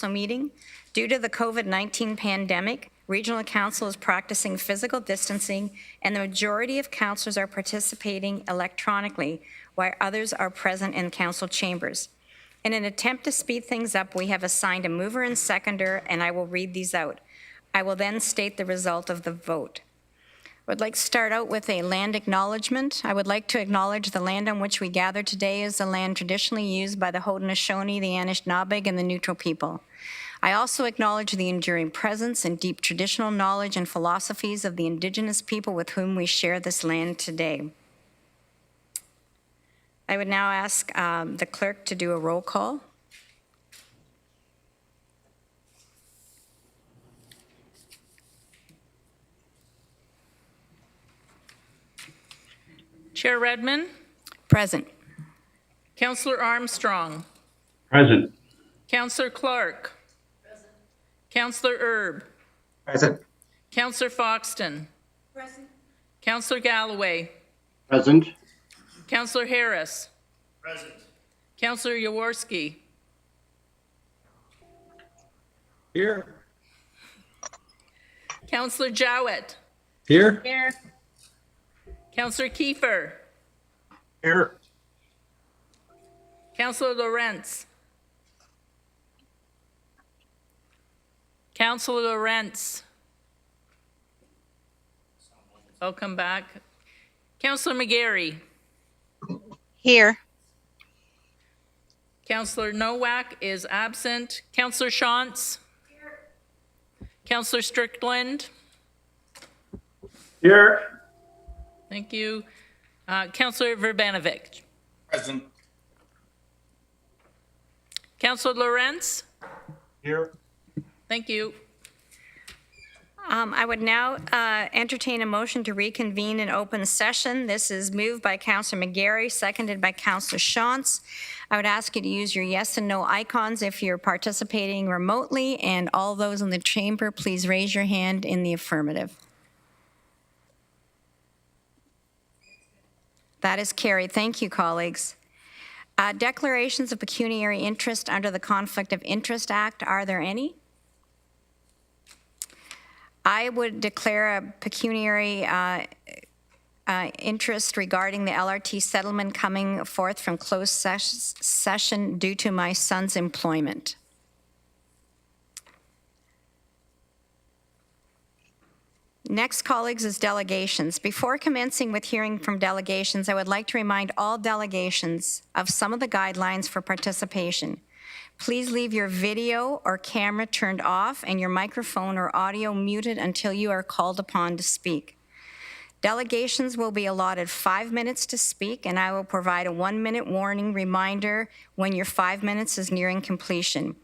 council meeting. Due to the COVID-19 pandemic, Regional Council is practicing physical distancing, and the majority of councillors are participating electronically, while others are present in council chambers. In an attempt to speed things up, we have assigned a mover and seconder, and I will read these out. I will then state the result of the vote. I would like to start out with a land acknowledgement. I would like to acknowledge the land on which we gather today is the land traditionally used by the Haudenosaunee, the Anishinaabe, and the Neutral people. I also acknowledge the enduring presence and deep traditional knowledge and philosophies of the Indigenous people with whom we share this land today. I would now ask the clerk to do a roll call. Chair Redman. Present. Councillor Armstrong. Present. Councillor Clark. Present. Councillor Erb. Present. Councillor Foxton. Present. Councillor Galloway. Present. Councillor Harris. Present. Councillor Yaworski. Here. Councillor Jowett. Here. Here. Councillor Kiefer. Here. Councillor Lawrence. Councillor Lawrence. I'll come back. Councillor McGarry. Here. Councillor Nowak is absent. Councillor Shantz. Here. Councillor Strickland. Here. Thank you. Councillor Verbanovic. Present. Councillor Lawrence. Here. Thank you. I would now entertain a motion to reconvene in open session. This is moved by Councillor McGarry, seconded by Councillor Shantz. I would ask you to use your yes and no icons if you're participating remotely, and all those in the chamber, please raise your hand in the affirmative. That is carried. Thank you, colleagues. Declarations of pecuniary interest under the Conflict of Interest Act. Are there any? I would declare a pecuniary interest regarding the LRT settlement coming forth from closed session due to my son's employment. Next, colleagues, is delegations. Before commencing with hearing from delegations, I would like to remind all delegations of some of the guidelines for participation. Please leave your video or camera turned off and your microphone or audio muted until you are called upon to speak. Delegations will be allotted 5 minutes to speak, and I will provide a 1-minute warning reminder when your 5 minutes is nearing completion.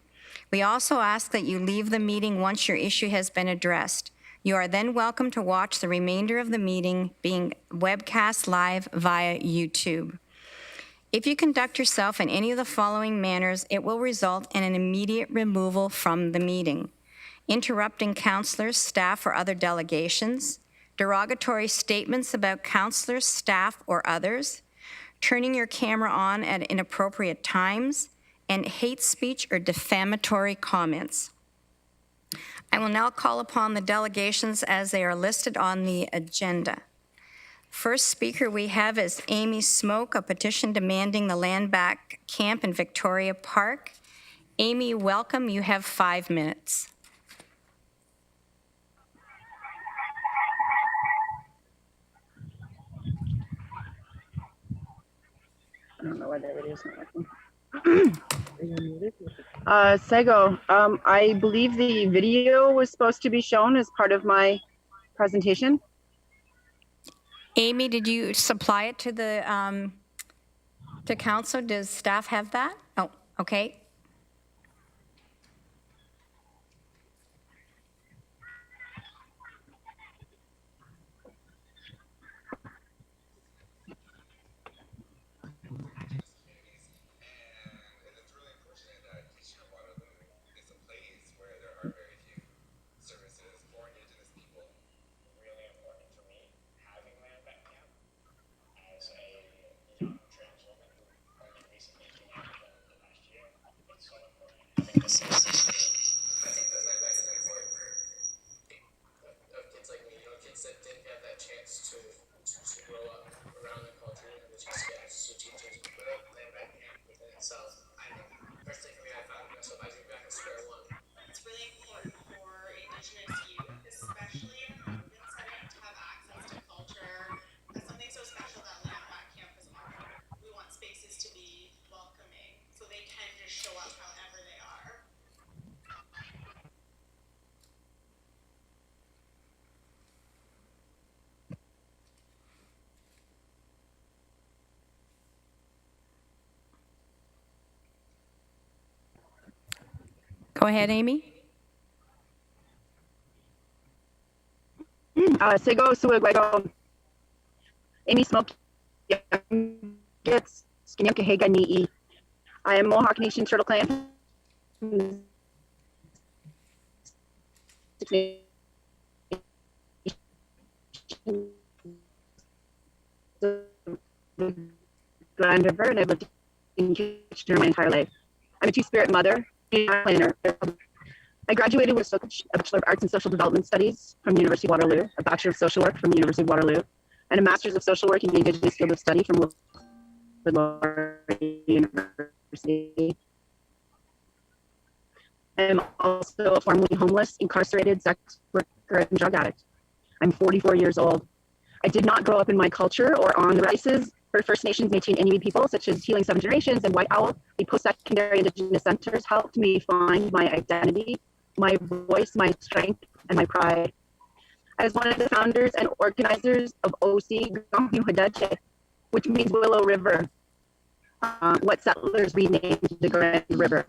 We also ask that you leave the meeting once your issue has been addressed. You are then welcome to watch the remainder of the meeting being webcast live via YouTube. If you conduct yourself in any of the following manners, it will result in an immediate removal from the meeting: interrupting councillors, staff, or other delegations, derogatory statements about councillors, staff, or others, turning your camera on at inappropriate times, and hate speech or defamatory comments. I will now call upon the delegations as they are listed on the agenda. First speaker we have is Amy Smoke, a petition demanding the land back camp in Victoria Park. Amy, welcome. You have 5 minutes. I don't know why that video is not working. Sego, I believe the video was supposed to be shown as part of my presentation. Amy, did you supply it to the to council? Does staff have that? Oh, okay. Go ahead, Amy. Sigo Suwego, Amy Smoke, Gets, Skinyoka Ni'i. I am Mohawk Nation Turtle Clan. Grand River, and I've lived in Kitchener my entire life. I'm a two-spirit mother, planner. I graduated with a Bachelor of Arts in Social Development Studies from the University of Waterloo, a Bachelor of Social Work from the University of Waterloo, and a Master's of Social Work in the Indigenous Field of Study from Waterloo University. I am also a formerly homeless, incarcerated sex worker and drug addict. I'm 44 years old. I did not grow up in my culture or on the races for First Nations, Métis, and Inuit people, such as Healing Seven Generations and White Owl. The post-secondary Indigenous centers helped me find my identity, my voice, my strength, and my pride. As one of the founders and organizers of OC Kenhionhata, which means Willow River, what settlers renamed the Grand River.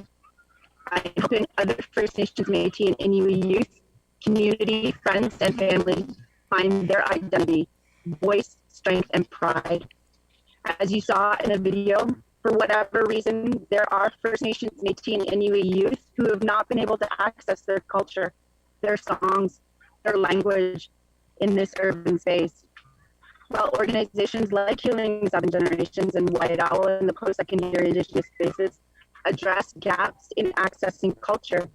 I'm helping other First Nations, Métis, and Inuit youth, community, friends, and family find their identity, voice, strength, and pride. As you saw in the video, for whatever reason, there are First Nations, Métis, and Inuit youth who have not been able to access their culture, their songs, their language in this urban space. While organizations like Healing Seven Generations and White Owl and the post-secondary Indigenous spaces address gaps in accessing culture,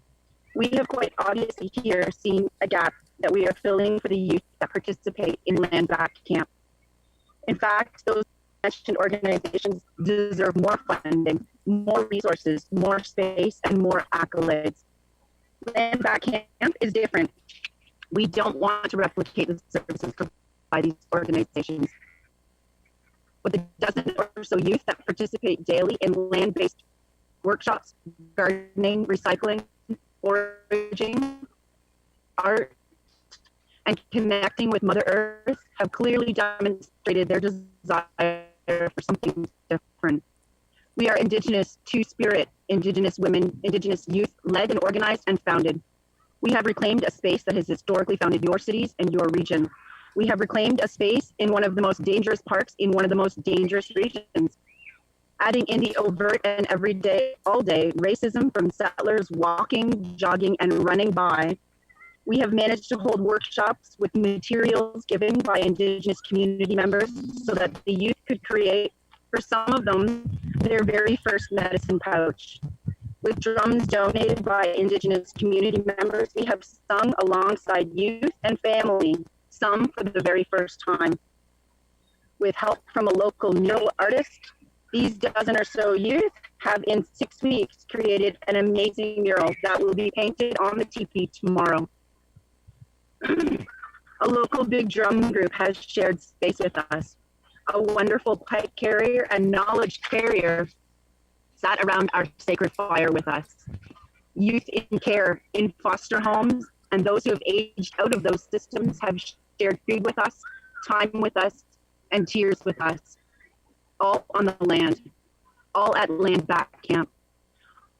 we have quite obviously here seen a gap that we are filling for the youth that participate in Land Back Camp. In fact, those mentioned organizations deserve more funding, more resources, more space, and more accolades. Land Back Camp is different. We don't want to replicate the services provided by these organizations. With the dozen or so youth that participate daily in land-based workshops, gardening, recycling, foraging, art, and connecting with Mother Earth have clearly demonstrated their desire for something different. We are Indigenous, two-spirit, Indigenous women, Indigenous youth, led and organized and founded. We have reclaimed a space that has historically founded your cities and your region. We have reclaimed a space in one of the most dangerous parks in one of the most dangerous regions. Adding in the overt and everyday, all day racism from settlers walking, jogging, and running by, we have managed to hold workshops with materials given by Indigenous community members so that the youth could create, for some of them, their very first medicine pouch. With drums donated by Indigenous community members, we have sung alongside youth and family, some for the very first time. With help from a local mural artist, these dozen or so youth have in 6 weeks created an amazing mural that will be painted on the teepee tomorrow. A local big drum group has shared space with us. A wonderful pipe carrier and knowledge carrier sat around our sacred fire with us. Youth in care in foster homes and those who have aged out of those systems have shared food with us, time with us, and tears with us. All on the land, all at Land Back Camp,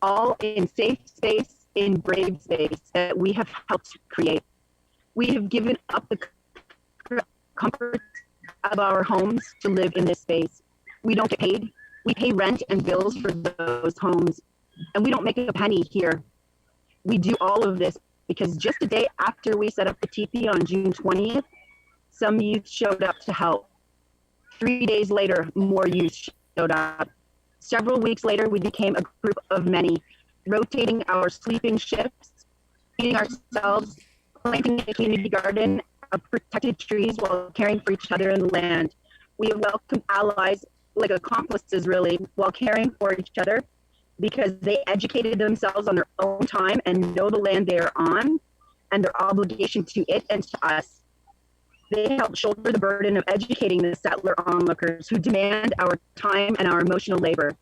all in safe space, in brave space that we have helped create. We have given up the comfort of our homes to live in this space. We don't get paid. We pay rent and bills for those homes, and we don't make a penny here. We do all of this because just a day after we set up the teepee on June 20th, some youth showed up to help. 3 days later, more youth showed up. Several weeks later, we became a group of many, rotating our sleeping shifts, feeding ourselves, planting a community garden of protected trees while caring for each other in the land. We have welcomed allies, like accomplices really, while caring for each other because they educated themselves on their own time and know the land they are on and their obligation to it and to us. They help shoulder the burden of educating the settler onlookers who demand our time and our emotional labor.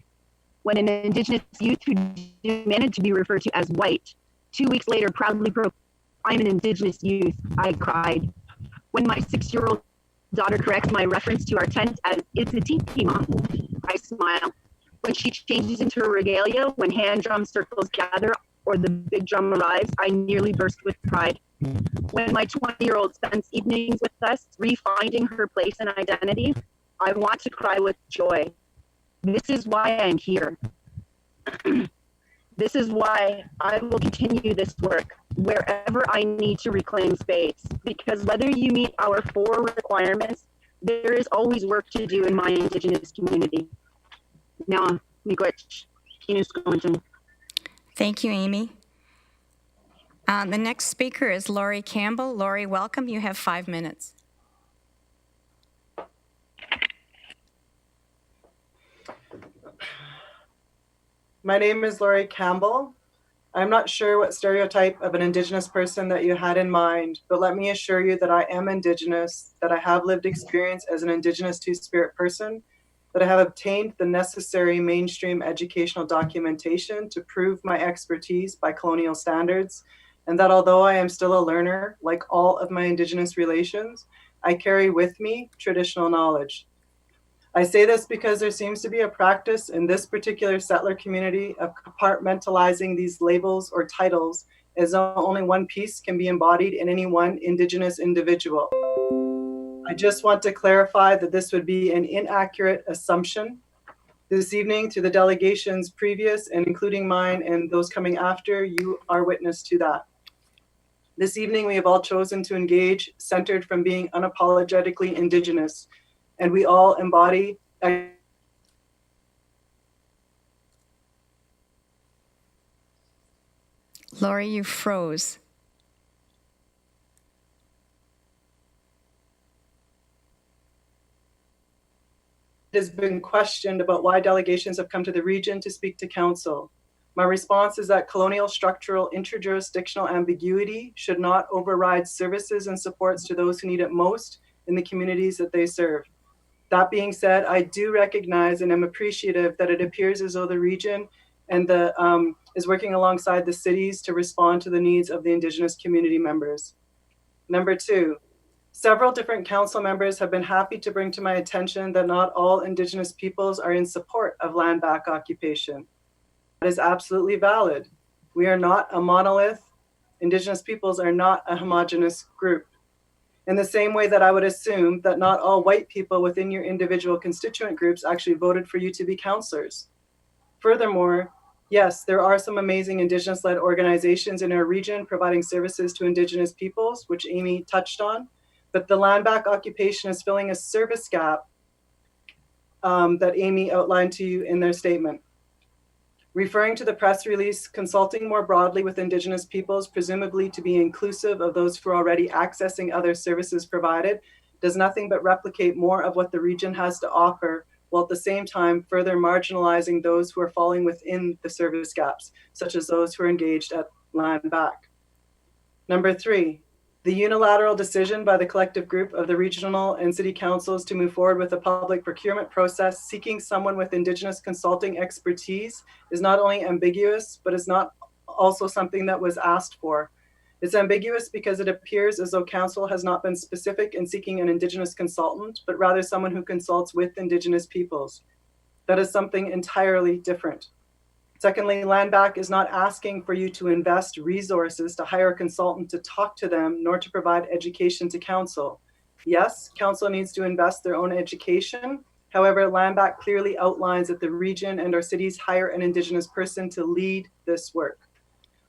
When an Indigenous youth who demanded to be referred to as white, 2 weeks later proudly broke, "I'm an Indigenous youth," I cried. When my 6-year-old daughter corrects my reference to our tent as "It's a teepee, Mom," I smile. When she changes into her regalia, when hand drum circles gather or the big drum arrives, I nearly burst with pride. When my 20-year-old spends evenings with us, refinding her place and identity, I want to cry with joy. This is why I'm here. This is why I will continue this work wherever I need to reclaim space, because whether you meet our 4 requirements, there is always work to do in my Indigenous community. Now, miigwech, kinuskonjun. Thank you, Amy. The next speaker is Laurie Campbell. Laurie, welcome. You have 5 minutes. My name is Laurie Campbell. I'm not sure what stereotype of an Indigenous person that you had in mind, but let me assure you that I am Indigenous, that I have lived experience as an Indigenous Two-Spirit person, that I have obtained the necessary mainstream educational documentation to prove my expertise by colonial standards, and that although I am still a learner, like all of my Indigenous relations, I carry with me traditional knowledge. I say this because there seems to be a practice in this particular settler community of compartmentalizing these labels or titles as though only one piece can be embodied in any one Indigenous individual. I just want to clarify that this would be an inaccurate assumption. This evening, through the delegations previous and including mine and those coming after, you are witness to that. This evening, we have all chosen to engage centered from being unapologetically Indigenous, and we all embody Laurie, you froze. It has been questioned about why delegations have come to the region to speak to council. My response is that colonial structural interjurisdictional ambiguity should not override services and supports to those who need it most in the communities that they serve. That being said, I do recognize and am appreciative that it appears as though the region and is working alongside the cities to respond to the needs of the Indigenous community members. Number 2, several different council members have been happy to bring to my attention that not all Indigenous peoples are in support of land back occupation. That is absolutely valid. We are not a monolith. Indigenous peoples are not a homogeneous group. In the same way that I would assume that not all white people within your individual constituent groups actually voted for you to be councillors. Furthermore, yes, there are some amazing Indigenous-led organizations in our region providing services to Indigenous peoples, which Amy touched on, but the land back occupation is filling a service gap that Amy outlined to you in their statement. Referring to the press release, consulting more broadly with Indigenous peoples, presumably to be inclusive of those who are already accessing other services provided, does nothing but replicate more of what the region has to offer, while at the same time further marginalizing those who are falling within the service gaps, such as those who are engaged at land back. Number 3, the unilateral decision by the collective group of the regional and city councils to move forward with a public procurement process seeking someone with Indigenous consulting expertise is not only ambiguous, but is not also something that was asked for. It's ambiguous because it appears as though council has not been specific in seeking an Indigenous consultant, but rather someone who consults with Indigenous peoples. That is something entirely different. Secondly, land back is not asking for you to invest resources to hire a consultant to talk to them, nor to provide education to council. Yes, council needs to invest their own education. However, land back clearly outlines that the region and our cities hire an Indigenous person to lead this work.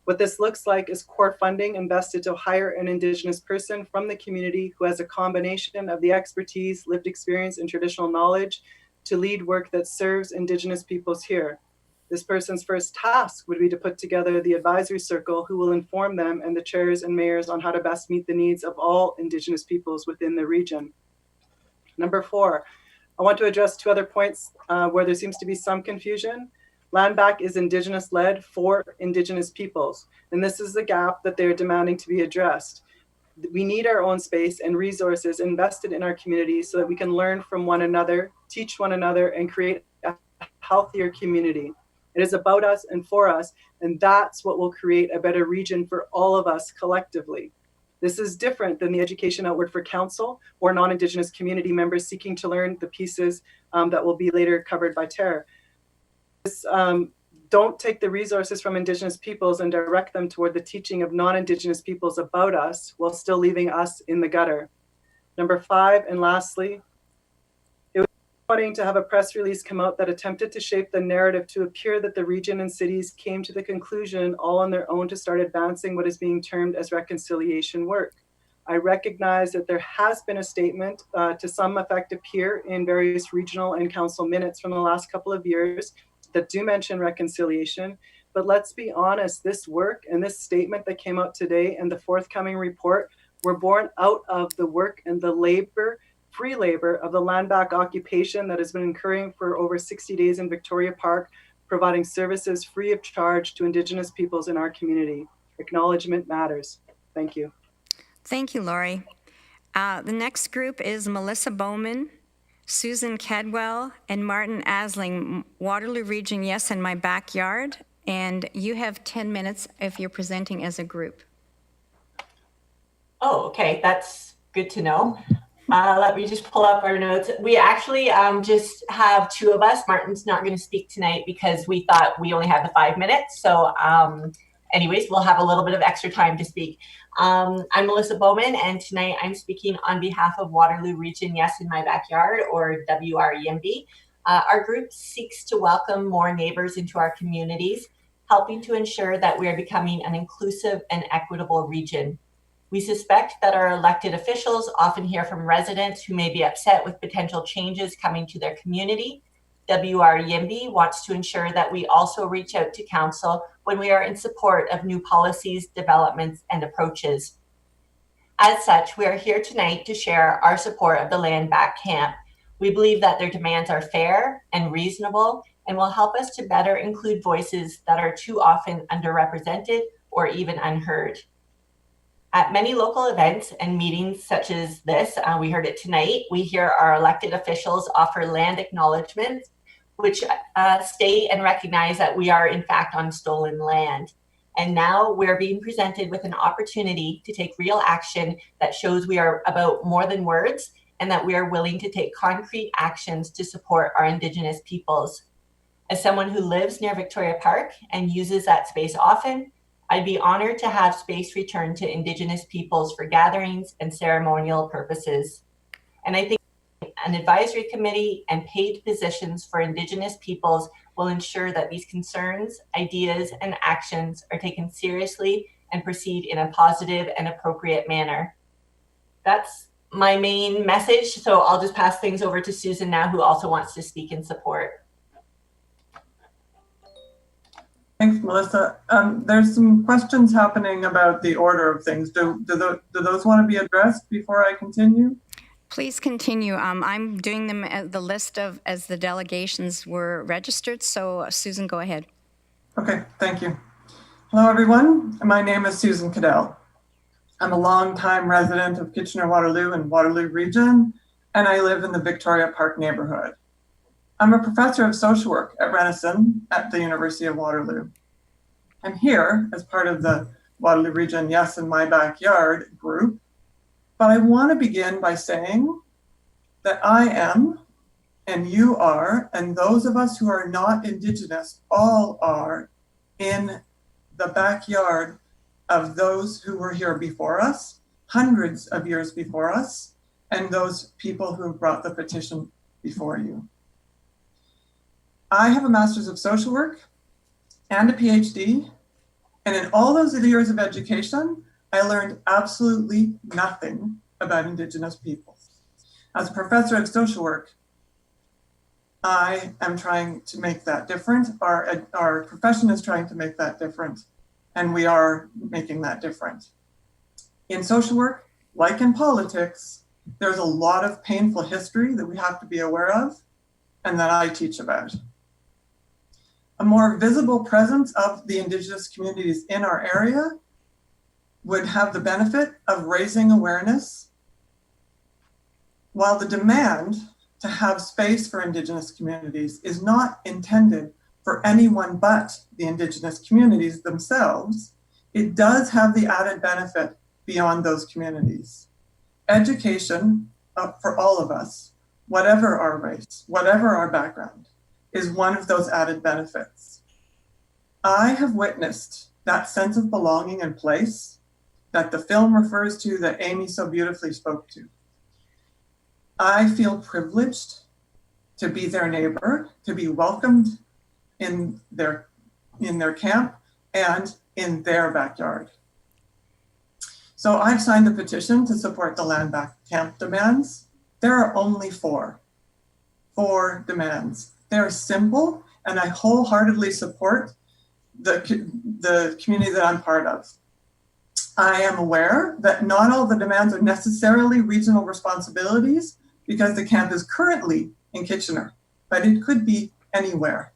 What this looks like is core funding invested to hire an Indigenous person from the community who has a combination of the expertise, lived experience, and traditional knowledge to lead work that serves Indigenous peoples here. This person's first task would be to put together the advisory circle who will inform them and the chairs and mayors on how to best meet the needs of all Indigenous peoples within the region. Number 4, I want to address 2 other points where there seems to be some confusion. Land back is Indigenous-led for Indigenous peoples, and this is the gap that they're demanding to be addressed. We need our own space and resources invested in our communities so that we can learn from one another, teach one another, and create a healthier community. It is about us and for us, and that's what will create a better region for all of us collectively. This is different than the education outward for council or non-Indigenous community members seeking to learn the pieces that will be later covered by Terre. don't take the resources from Indigenous peoples and direct them toward the teaching of non-Indigenous peoples about us while still leaving us in the gutter. Number 5, and lastly, it was disappointing to have a press release come out that attempted to shape the narrative to appear that the region and cities came to the conclusion all on their own to start advancing what is being termed as reconciliation work. I recognize that there has been a statement to some effect appear in various regional and council minutes from the last couple of years that do mention reconciliation. But let's be honest, this work and this statement that came out today and the forthcoming report were born out of the work and the labor, free labor of the land back occupation that has been occurring for over 60 days in Victoria Park, providing services free of charge to Indigenous peoples in our community. Acknowledgement matters. Thank you. Thank you, Laurie. The next group is Melissa Bowman, Susan Cadell, and Martin Asling, Waterloo Region, Yes, in My Backyard. And you have 10 minutes if you're presenting as a group. Oh, okay. That's good to know. Let me just pull up our notes. We actually just have 2 of us. Martin's not going to speak tonight because we thought we only had the 5 minutes. So anyways, we'll have a little bit of extra time to speak. I'm Melissa Bowman, and tonight I'm speaking on behalf of Waterloo Region Yes in My Backyard, or YIMBY. Our group seeks to welcome more neighbors into our communities, helping to ensure that we are becoming an inclusive and equitable region. We suspect that our elected officials often hear from residents who may be upset with potential changes coming to their community. YIMBY wants to ensure that we also reach out to council when we are in support of new policies, developments, and approaches. As such, we are here tonight to share our support of the land back camp. We believe that their demands are fair and reasonable and will help us to better include voices that are too often underrepresented or even unheard. At many local events and meetings such as this, we heard it tonight, we hear our elected officials offer land acknowledgements, which state and recognize that we are in fact on stolen land. And now we're being presented with an opportunity to take real action that shows we are about more than words and that we are willing to take concrete actions to support our Indigenous peoples. As someone who lives near Victoria Park and uses that space often, I'd be honored to have space returned to Indigenous peoples for gatherings and ceremonial purposes. And I think an advisory committee and paid positions for Indigenous peoples will ensure that these concerns, ideas, and actions are taken seriously and proceed in a positive and appropriate manner. That's my main message, so I'll just pass things over to Susan now, who also wants to speak in support. Thanks, Melissa. There's some questions happening about the order of things. Do those want to be addressed before I continue? Please continue. I'm doing them as the list of as the delegations were registered. So Susan, go ahead. Okay, thank you. Hello, everyone. My name is Susan Cadell. I'm a longtime resident of Kitchener-Waterloo and Waterloo Region, and I live in the Victoria Park neighborhood. I'm a professor of social work at Renison at the University of Waterloo. I'm here as part of the Waterloo Region Yes in My Backyard group, but I want to begin by saying that I am, and you are, and those of us who are not Indigenous all are in the backyard of those who were here before us, hundreds of years before us, and those people who brought the petition before you. I have a master's of social work and a PhD, and in all those years of education, I learned absolutely nothing about Indigenous peoples. As a professor of social work, I am trying to make that different. Our profession is trying to make that different, and we are making that different. In social work, like in politics, there's a lot of painful history that we have to be aware of and that I teach about. A more visible presence of the Indigenous communities in our area would have the benefit of raising awareness, while the demand to have space for Indigenous communities is not intended for anyone but the Indigenous communities themselves. It does have the added benefit beyond those communities. Education for all of us, whatever our race, whatever our background, is one of those added benefits. I have witnessed that sense of belonging and place that the film refers to, that Amy so beautifully spoke to. I feel privileged to be their neighbor, to be welcomed in their camp and in their backyard. So I've signed the petition to support the land back camp demands. There are only four demands. They're simple, and I wholeheartedly support the community that I'm part of. I am aware that not all the demands are necessarily regional responsibilities because the camp is currently in Kitchener, but it could be anywhere.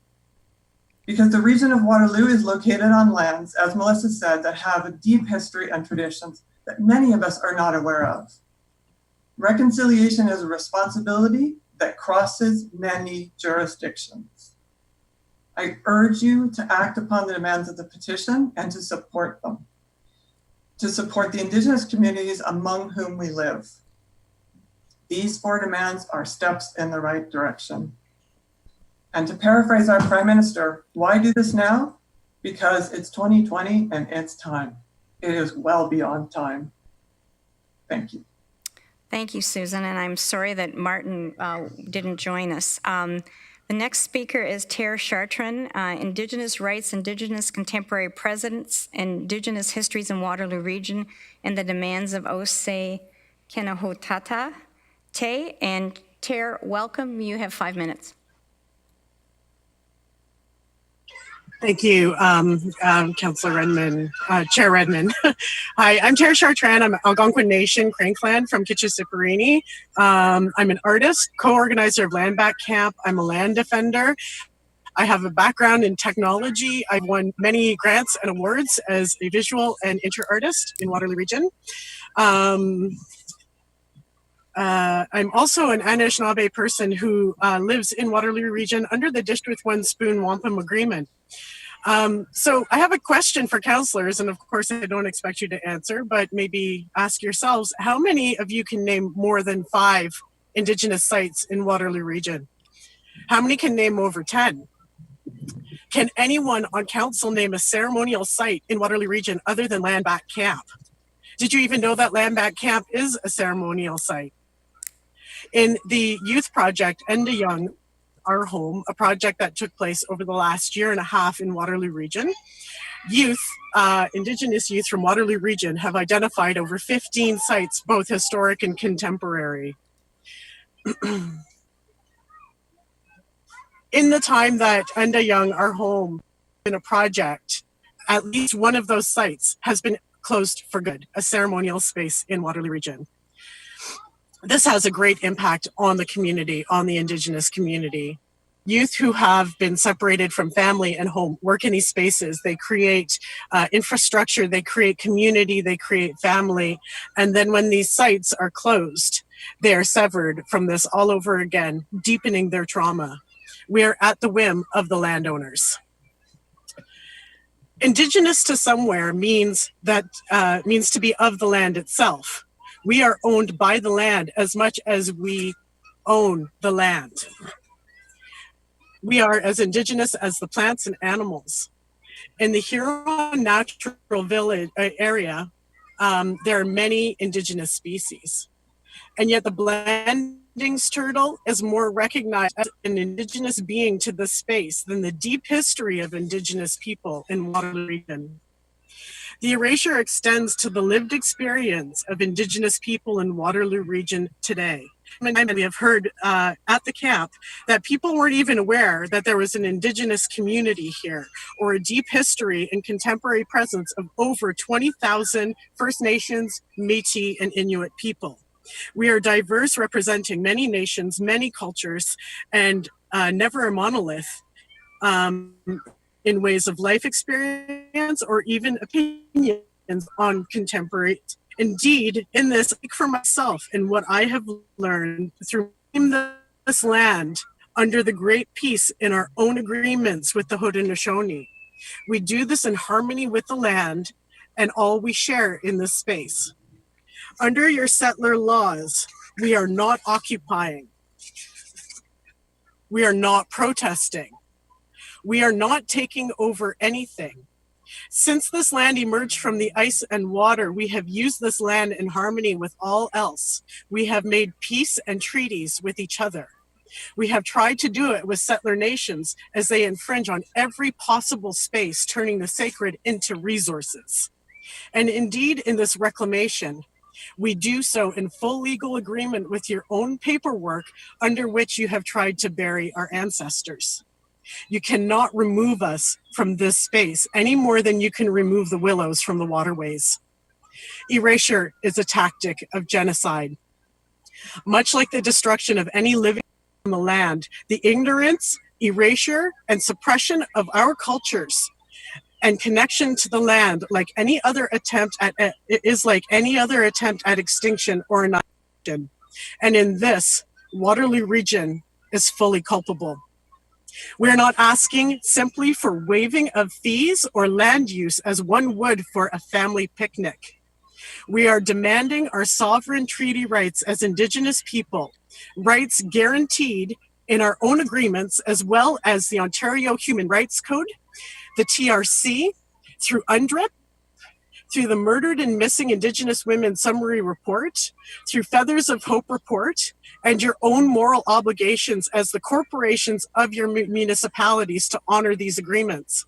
Because the region of Waterloo is located on lands, as Melissa said, that have a deep history and traditions that many of us are not aware of. Reconciliation is a responsibility that crosses many jurisdictions. I urge you to act upon the demands of the petition and to support them, to support the Indigenous communities among whom we live. These four demands are steps in the right direction. And to paraphrase our Prime Minister, why do this now? Because it's 2020 and it's time. It is well beyond time. Thank you. Thank you, Susan, and I'm sorry that Martin didn't join us. The next speaker is Terre Chartrand, Indigenous Rights, Indigenous Contemporary Presence, Indigenous Histories in Waterloo Region, and the Demands of Ose Kenhionhata. And Terre, welcome. You have 5 minutes. Thank you, Councillor Redman, Chair Redman. Hi, I'm Terre Chartrand. I'm Algonquin Nation Crane Clan from Kitchissipparini. I'm an artist, co-organizer of Land Back Camp. I'm a land defender. I have a background in technology. I've won many grants and awards as a visual and inter-artist in Waterloo Region. I'm also an Anishinaabe person who lives in Waterloo Region under the Dish with One Spoon Wampum Agreement. So I have a question for councillors, and of course I don't expect you to answer, but maybe ask yourselves, how many of you can name more than 5 Indigenous sites in Waterloo Region? How many can name over 10? Can anyone on council name a ceremonial site in Waterloo Region other than Land Back Camp? Did you even know that Land Back Camp is a ceremonial site? In the youth project, Young, Our Home, a project that took place over the last year and a half in Waterloo Region, youth, Indigenous youth from Waterloo Region have identified over 15 sites, both historic and contemporary. In the time that Young, Our Home, in a project, at least one of those sites has been closed for good, a ceremonial space in Waterloo Region. This has a great impact on the community, on the Indigenous community. Youth who have been separated from family and home work in these spaces. They create infrastructure, they create community, they create family. And then when these sites are closed, they are severed from this all over again, deepening their trauma. We are at the whim of the landowners. Indigenous to somewhere means to be of the land itself. We are owned by the land as much as we own the land. We are as Indigenous as the plants and animals. In the Huron Natural Village area, there are many Indigenous species. And yet the Blandings turtle is more recognized as an Indigenous being to the space than the deep history of Indigenous people in Waterloo Region. The erasure extends to the lived experience of Indigenous people in Waterloo Region today. And we have heard at the camp that people weren't even aware that there was an Indigenous community here, or a deep history and contemporary presence of over 20,000 First Nations, Métis, and Inuit people. We are diverse, representing many nations, many cultures, and never a monolith. In ways of life experience or even opinions on contemporary. Indeed, in this, for myself and what I have learned through this land under the great peace in our own agreements with the Haudenosaunee. We do this in harmony with the land and all we share in this space. Under your settler laws, we are not occupying. We are not protesting. We are not taking over anything. Since this land emerged from the ice and water, we have used this land in harmony with all else. We have made peace and treaties with each other. We have tried to do it with settler nations as they infringe on every possible space, turning the sacred into resources. And indeed, in this reclamation, we do so in full legal agreement with your own paperwork under which you have tried to bury our ancestors. You cannot remove us from this space any more than you can remove the willows from the waterways. Erasure is a tactic of genocide. Much like the destruction of any living on the land, the ignorance, erasure, and suppression of our cultures and connection to the land, like any other attempt at extinction or annihilation. And in this, Waterloo region is fully culpable. We're not asking simply for waiving of fees or land use as one would for a family picnic. We are demanding our sovereign treaty rights as Indigenous people, rights guaranteed in our own agreements, as well as the Ontario Human Rights Code, the TRC, through UNDRIP, through the Murdered and Missing Indigenous Women Summary Report, through Feathers of Hope Report, and your own moral obligations as the corporations of your municipalities to honor these agreements.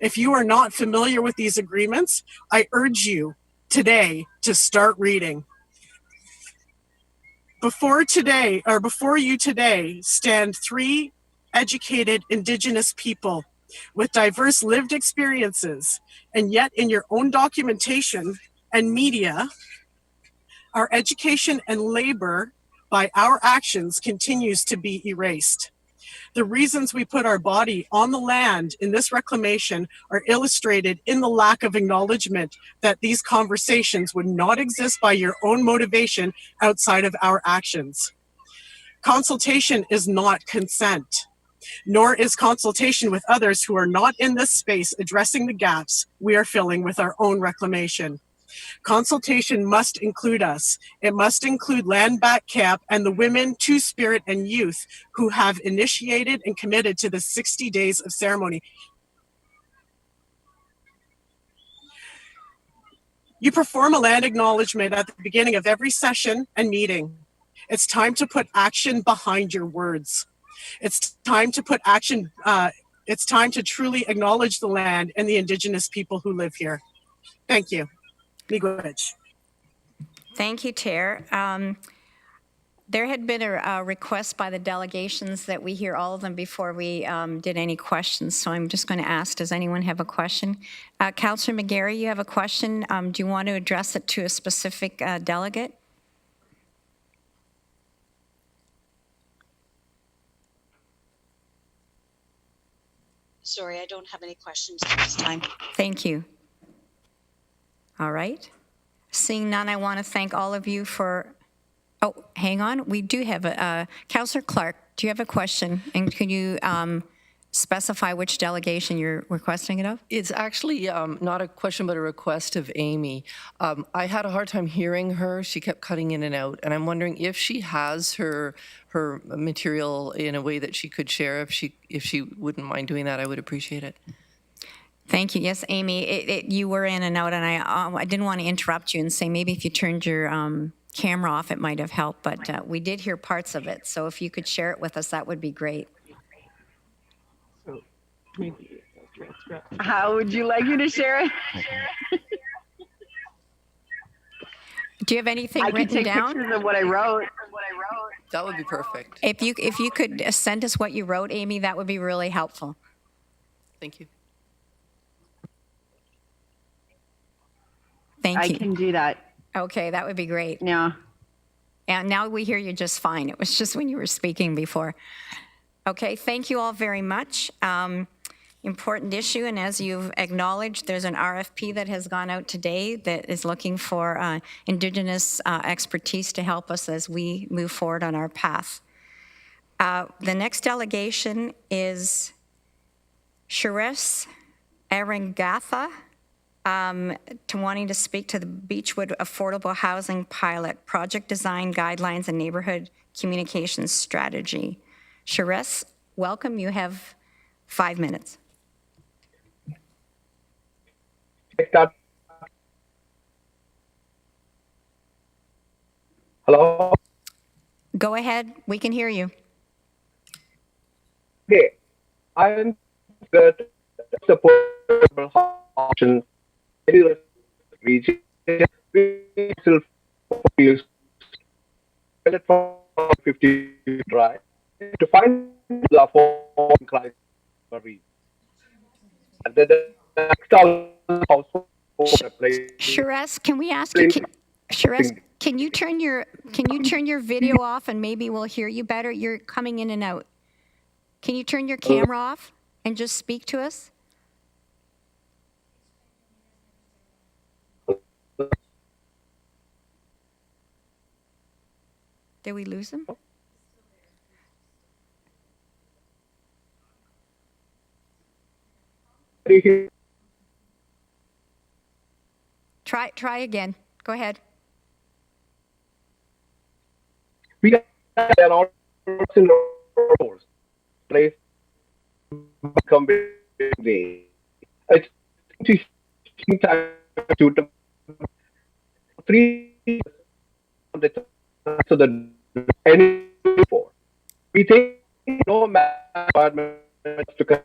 If you are not familiar with these agreements, I urge you today to start reading. Before you today stand 3 educated Indigenous people with diverse lived experiences, and yet in your own documentation and media, our education and labor by our actions continues to be erased. The reasons we put our body on the land in this reclamation are illustrated in the lack of acknowledgement that these conversations would not exist by your own motivation outside of our actions. Consultation is not consent, nor is consultation with others who are not in this space addressing the gaps we are filling with our own reclamation. Consultation must include us. It must include Land Back Camp and the women, Two-Spirit, and youth who have initiated and committed to the 60 days of ceremony. You perform a land acknowledgement at the beginning of every session and meeting. It's time to put action behind your words. It's time to put action, it's time to truly acknowledge the land and the Indigenous people who live here. Thank you. Miigwech. Thank you, Chair. There had been a request by the delegations that we hear all of them before we did any questions, so I'm just going to ask, does anyone have a question? Councillor McGarry, you have a question. Do you want to address it to a specific delegate? Sorry, I don't have any questions at this time. Thank you. All right. Seeing none, I want to thank all of you for, oh, hang on. We do have a, Councillor Clark, do you have a question? And can you specify which delegation you're requesting it of? It's actually not a question, but a request of Amy. I had a hard time hearing her. She kept cutting in and out. And I'm wondering if she has her material in a way that she could share. If she wouldn't mind doing that, I would appreciate it. Thank you. Yes, Amy, you were in and out, and I didn't want to interrupt you and say maybe if you turned your camera off, it might have helped, but we did hear parts of it. So if you could share it with us, that would be great. How would you like me to share it? Do you have anything I written can take down? pictures of what I wrote. That would be perfect. If you could send us what you wrote, Amy, that would be really helpful. Thank you. Thank you. I can do that. Okay, that would be great. Yeah. And now we hear you just fine. It was just when you were speaking before. Okay, thank you all very much. Important issue, and as you've acknowledged, there's an RFP that has gone out today that is looking for Indigenous expertise to help us as we move forward on our path. The next delegation is Suresh, Arangath, to wanting to speak to the Beechwood Affordable Housing Pilot Project Design Guidelines and Neighbourhood Communications Strategy. Suresh, welcome. You have 5 minutes. Start. Hello. Go ahead. We can hear you. Okay. I am good support option region. We still use 50 drive to find the phone client region. And then the next household place. Suresh, can we ask you? Suresh, can you turn your video off and maybe we'll hear you better? You're coming in and out. Can you turn your camera off and just speak to us? Did we lose him? Try again. Go ahead. We are all in place. Come it's time to 3 so the any for we think no management to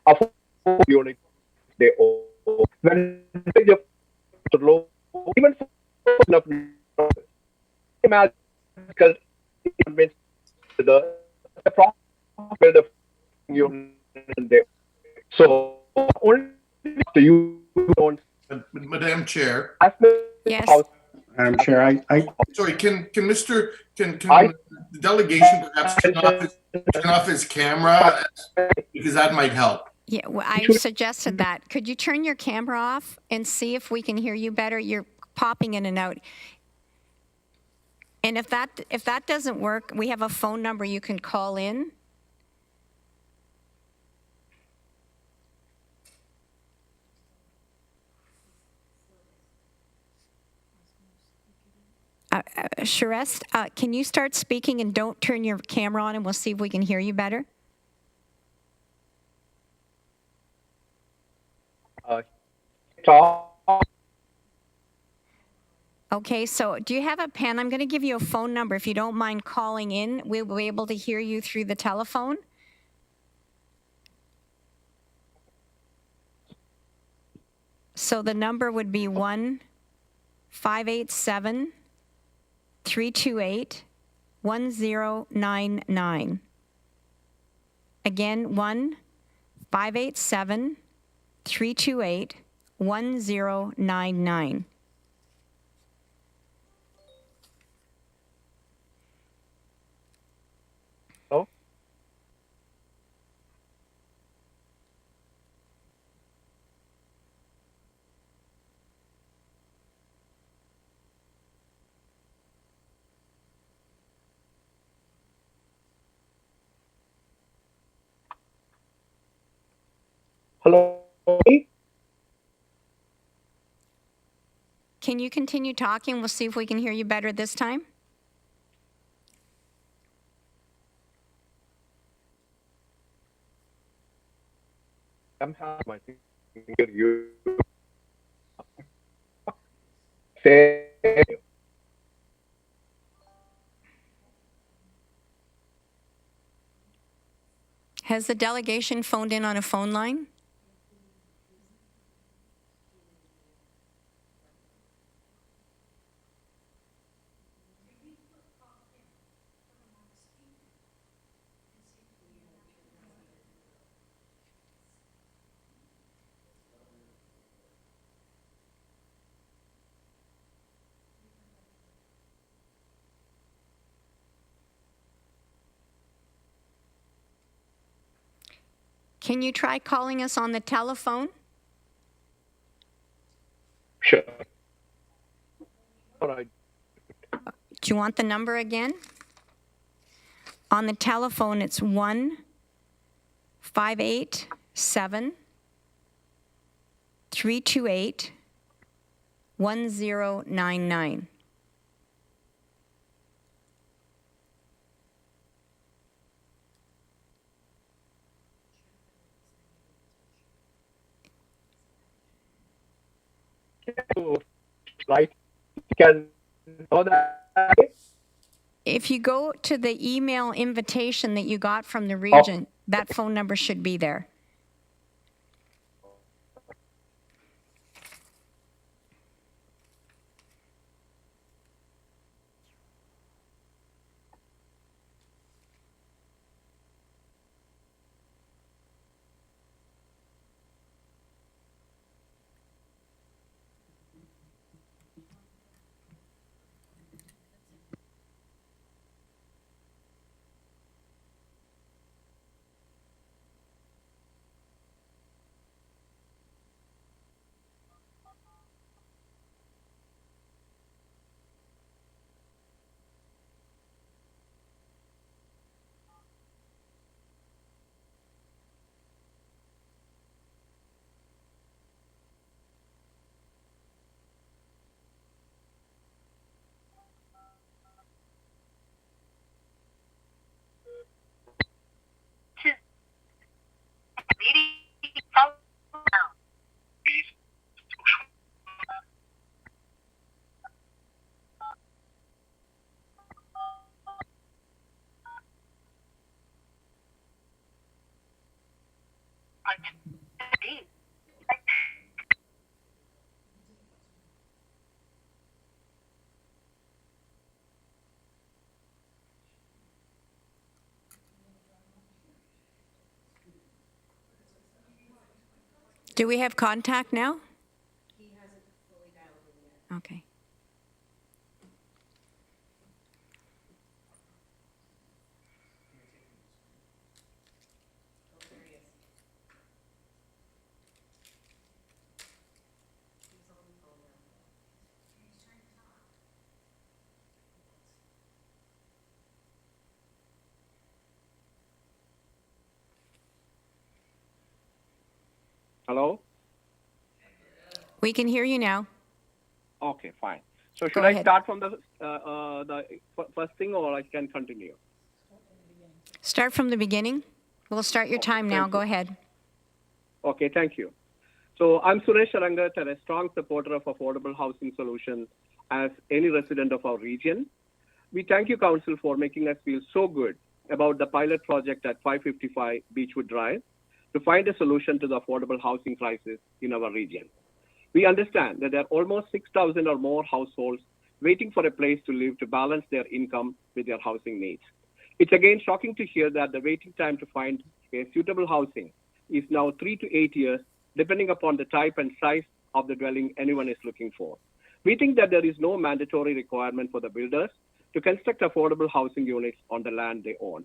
afford unit they own when the low even enough imagine because the problem with the unit there so only you don't Madam Chair. Yes. Madam Chair, I sorry, can the delegation perhaps turn off his camera because that might help. Yeah, well, I suggested that. Could you turn your camera off and see if we can hear you better? You're popping in and out. And if that doesn't work, we have a phone number you can call in. Suresh, can you start speaking and don't turn your camera on and we'll see if we can hear you better? Okay, so do you have a pen? I'm going to give you a phone number. If you don't mind calling in, we'll be able to hear you through the telephone. So the number would be 1-587-328-1099. Again, 1-587-328-1099. Oh. Hello. Can you continue talking? We'll see if we can hear you better this time. Somehow I think you say Has the delegation phoned in on a phone line? Can you try calling us on the telephone? sure. All right. Do you want the number again? On the telephone, it's 1-587-328-1099. right? You can know that. If you go to the email invitation that you got from the region, that phone number should be there. Do we have contact now? He hasn't fully dialed in yet. Okay. Hello? We can hear you now. Okay, fine. So should Go I ahead. start from the first thing, or I can continue? Start from the beginning. We'll start your time now. thank Go you. ahead. Okay, thank you. So I'm Suresh Arangath, and a strong supporter of affordable housing solutions as any resident of our region. We thank you, Council, for making us feel so good about the pilot project at 555 Beechwood Drive to find a solution to the affordable housing crisis in our region. We understand that there are almost 6,000 or more households waiting for a place to live to balance their income with their housing needs. It's again shocking to hear that the waiting time to find a suitable housing is now 3 to 8 years, depending upon the type and size of the dwelling anyone is looking for. We think that there is no mandatory requirement for the builders to construct affordable housing units on the land they own.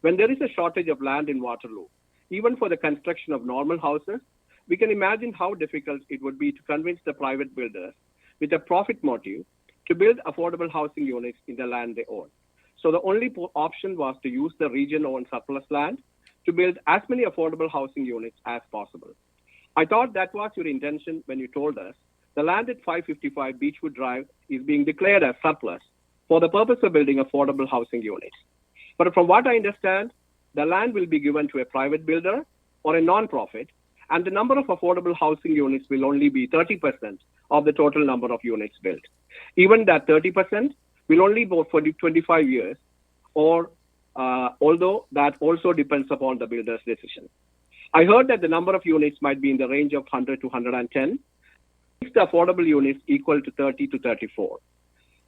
When there is a shortage of land in Waterloo, even for the construction of normal houses, we can imagine how difficult it would be to convince the private builders with a profit motive to build affordable housing units in the land they own. So the only option was to use the region-owned surplus land to build as many affordable housing units as possible. I thought that was your intention when you told us the land at 555 Beechwood Drive is being declared as surplus for the purpose of building affordable housing units. But from what I understand, the land will be given to a private builder or a non-profit, and the number of affordable housing units will only be 30% of the total number of units built. Even that 30% will only go for 25 years, or although that also depends upon the builder's decision. I heard that the number of units might be in the range of 100 to 110, if the affordable units equal to 30 to 34.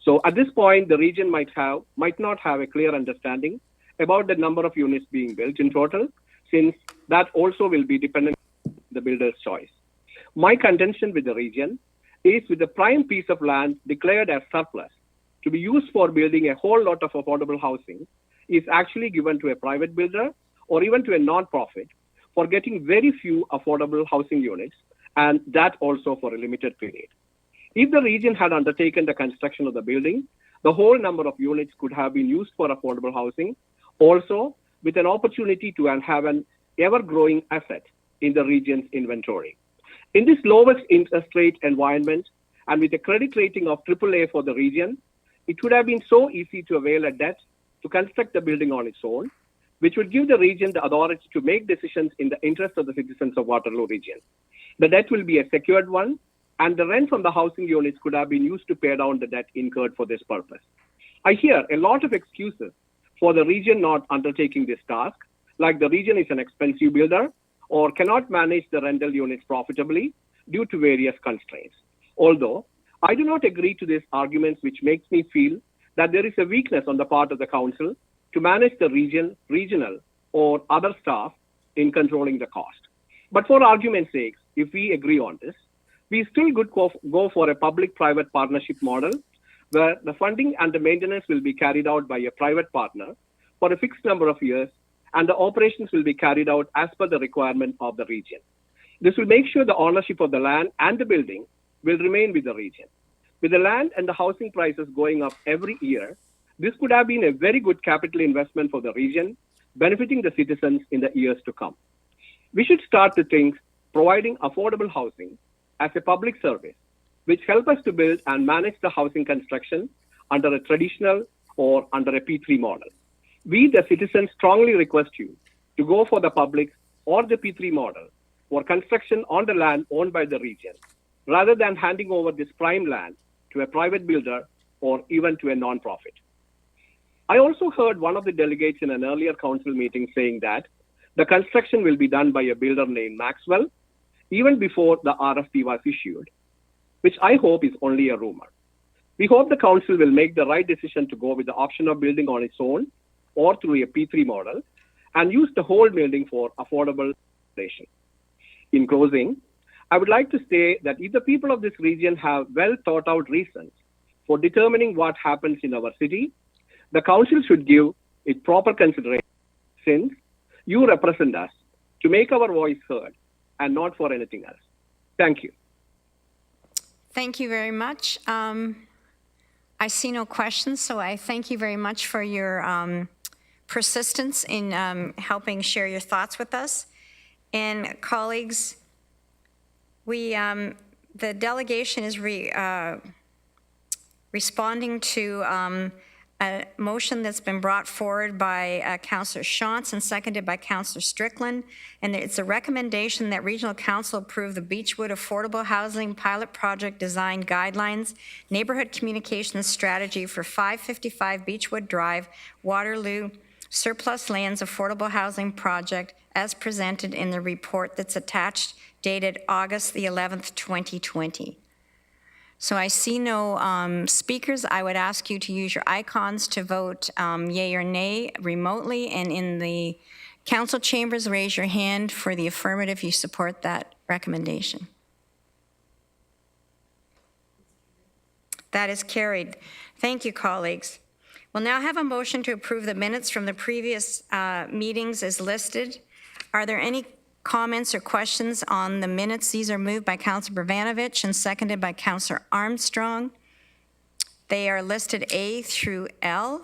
So at this point, the region might not have a clear understanding about the number of units being built in total, since that also will be dependent on the builder's choice. My contention with the region is with the prime piece of land declared as surplus to be used for building a whole lot of affordable housing is actually given to a private builder or even to a non-profit for getting very few affordable housing units, and that also for a limited period. If the region had undertaken the construction of the building, the whole number of units could have been used for affordable housing, also with an opportunity to have an ever-growing asset in the region's inventory. In this lowest interest rate environment, and with a credit rating of AAA for the region, it would have been so easy to avail a debt to construct the building on its own, which would give the region the authority to make decisions in the interest of the citizens of Waterloo region. The debt will be a secured one, and the rent from the housing units could have been used to pay down the debt incurred for this purpose. I hear a lot of excuses for the region not undertaking this task, like the region is an expensive builder or cannot manage the rental units profitably due to various constraints. Although I do not agree to these arguments, which makes me feel that there is a weakness on the part of the council to manage the regional or other staff in controlling the cost. But for argument's sake, if we agree on this, we still could go for a public-private partnership model where the funding and the maintenance will be carried out by a private partner for a fixed number of years, and the operations will be carried out as per the requirement of the region. This will make sure the ownership of the land and the building will remain with the region. With the land and the housing prices going up every year, this could have been a very good capital investment for the region, benefiting the citizens in the years to come. We should start to think providing affordable housing as a public service, which help us to build and manage the housing construction under a traditional or under a P3 model. We, the citizens, strongly request you to go for the public or the P3 model for construction on the land owned by the region, rather than handing over this prime land to a private builder or even to a non-profit. I also heard one of the delegates in an earlier council meeting saying that the construction will be done by a builder named Maxwell, even before the RFP was issued, which I hope is only a rumor. We hope the council will make the right decision to go with the option of building on its own or through a P3 model and use the whole building for affordable accommodation. In closing, I would like to say that if the people of this region have well thought out reasons for determining what happens in our city, the council should give it proper consideration, since you represent us to make our voice heard and not for anything else. Thank you. Thank you very much. I see no questions, so I thank you very much for your persistence in helping share your thoughts with us. And colleagues, the delegation is responding to a motion that's been brought forward by Councillor Shantz and seconded by Councillor Strickland, and it's a recommendation that Regional Council approve the Beechwood Affordable Housing Pilot Project Design Guidelines, Neighbourhood Communications Strategy for 555 Beechwood Drive, Waterloo, Surplus Lands Affordable Housing Project, as presented in the report that's attached, dated August the 11th, 2020. So I see no speakers. I would ask you to use your icons to vote yay or nay remotely, and in the council chambers, raise your hand for the affirmative if you support that recommendation. That is carried. Thank you, colleagues. We'll now have a motion to approve the minutes from the previous meetings as listed. Are there any comments or questions on the minutes? These are moved by Councillor Bravanovich and seconded by Councillor Armstrong. They are listed A through L.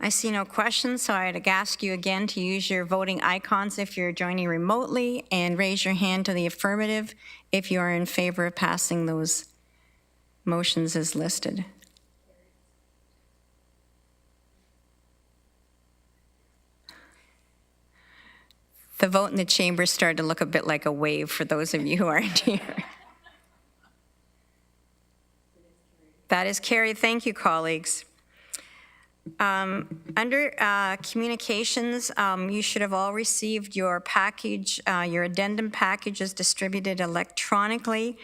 I see no questions, so I'd ask you again to use your voting icons if you're joining remotely, and raise your hand to the affirmative if you are in favor of passing those motions as listed. The vote in the chamber started to look a bit like a wave for those of you who aren't here. That is carried. Thank you, colleagues. Under communications, you should have all received your package, your addendum packages distributed electronically.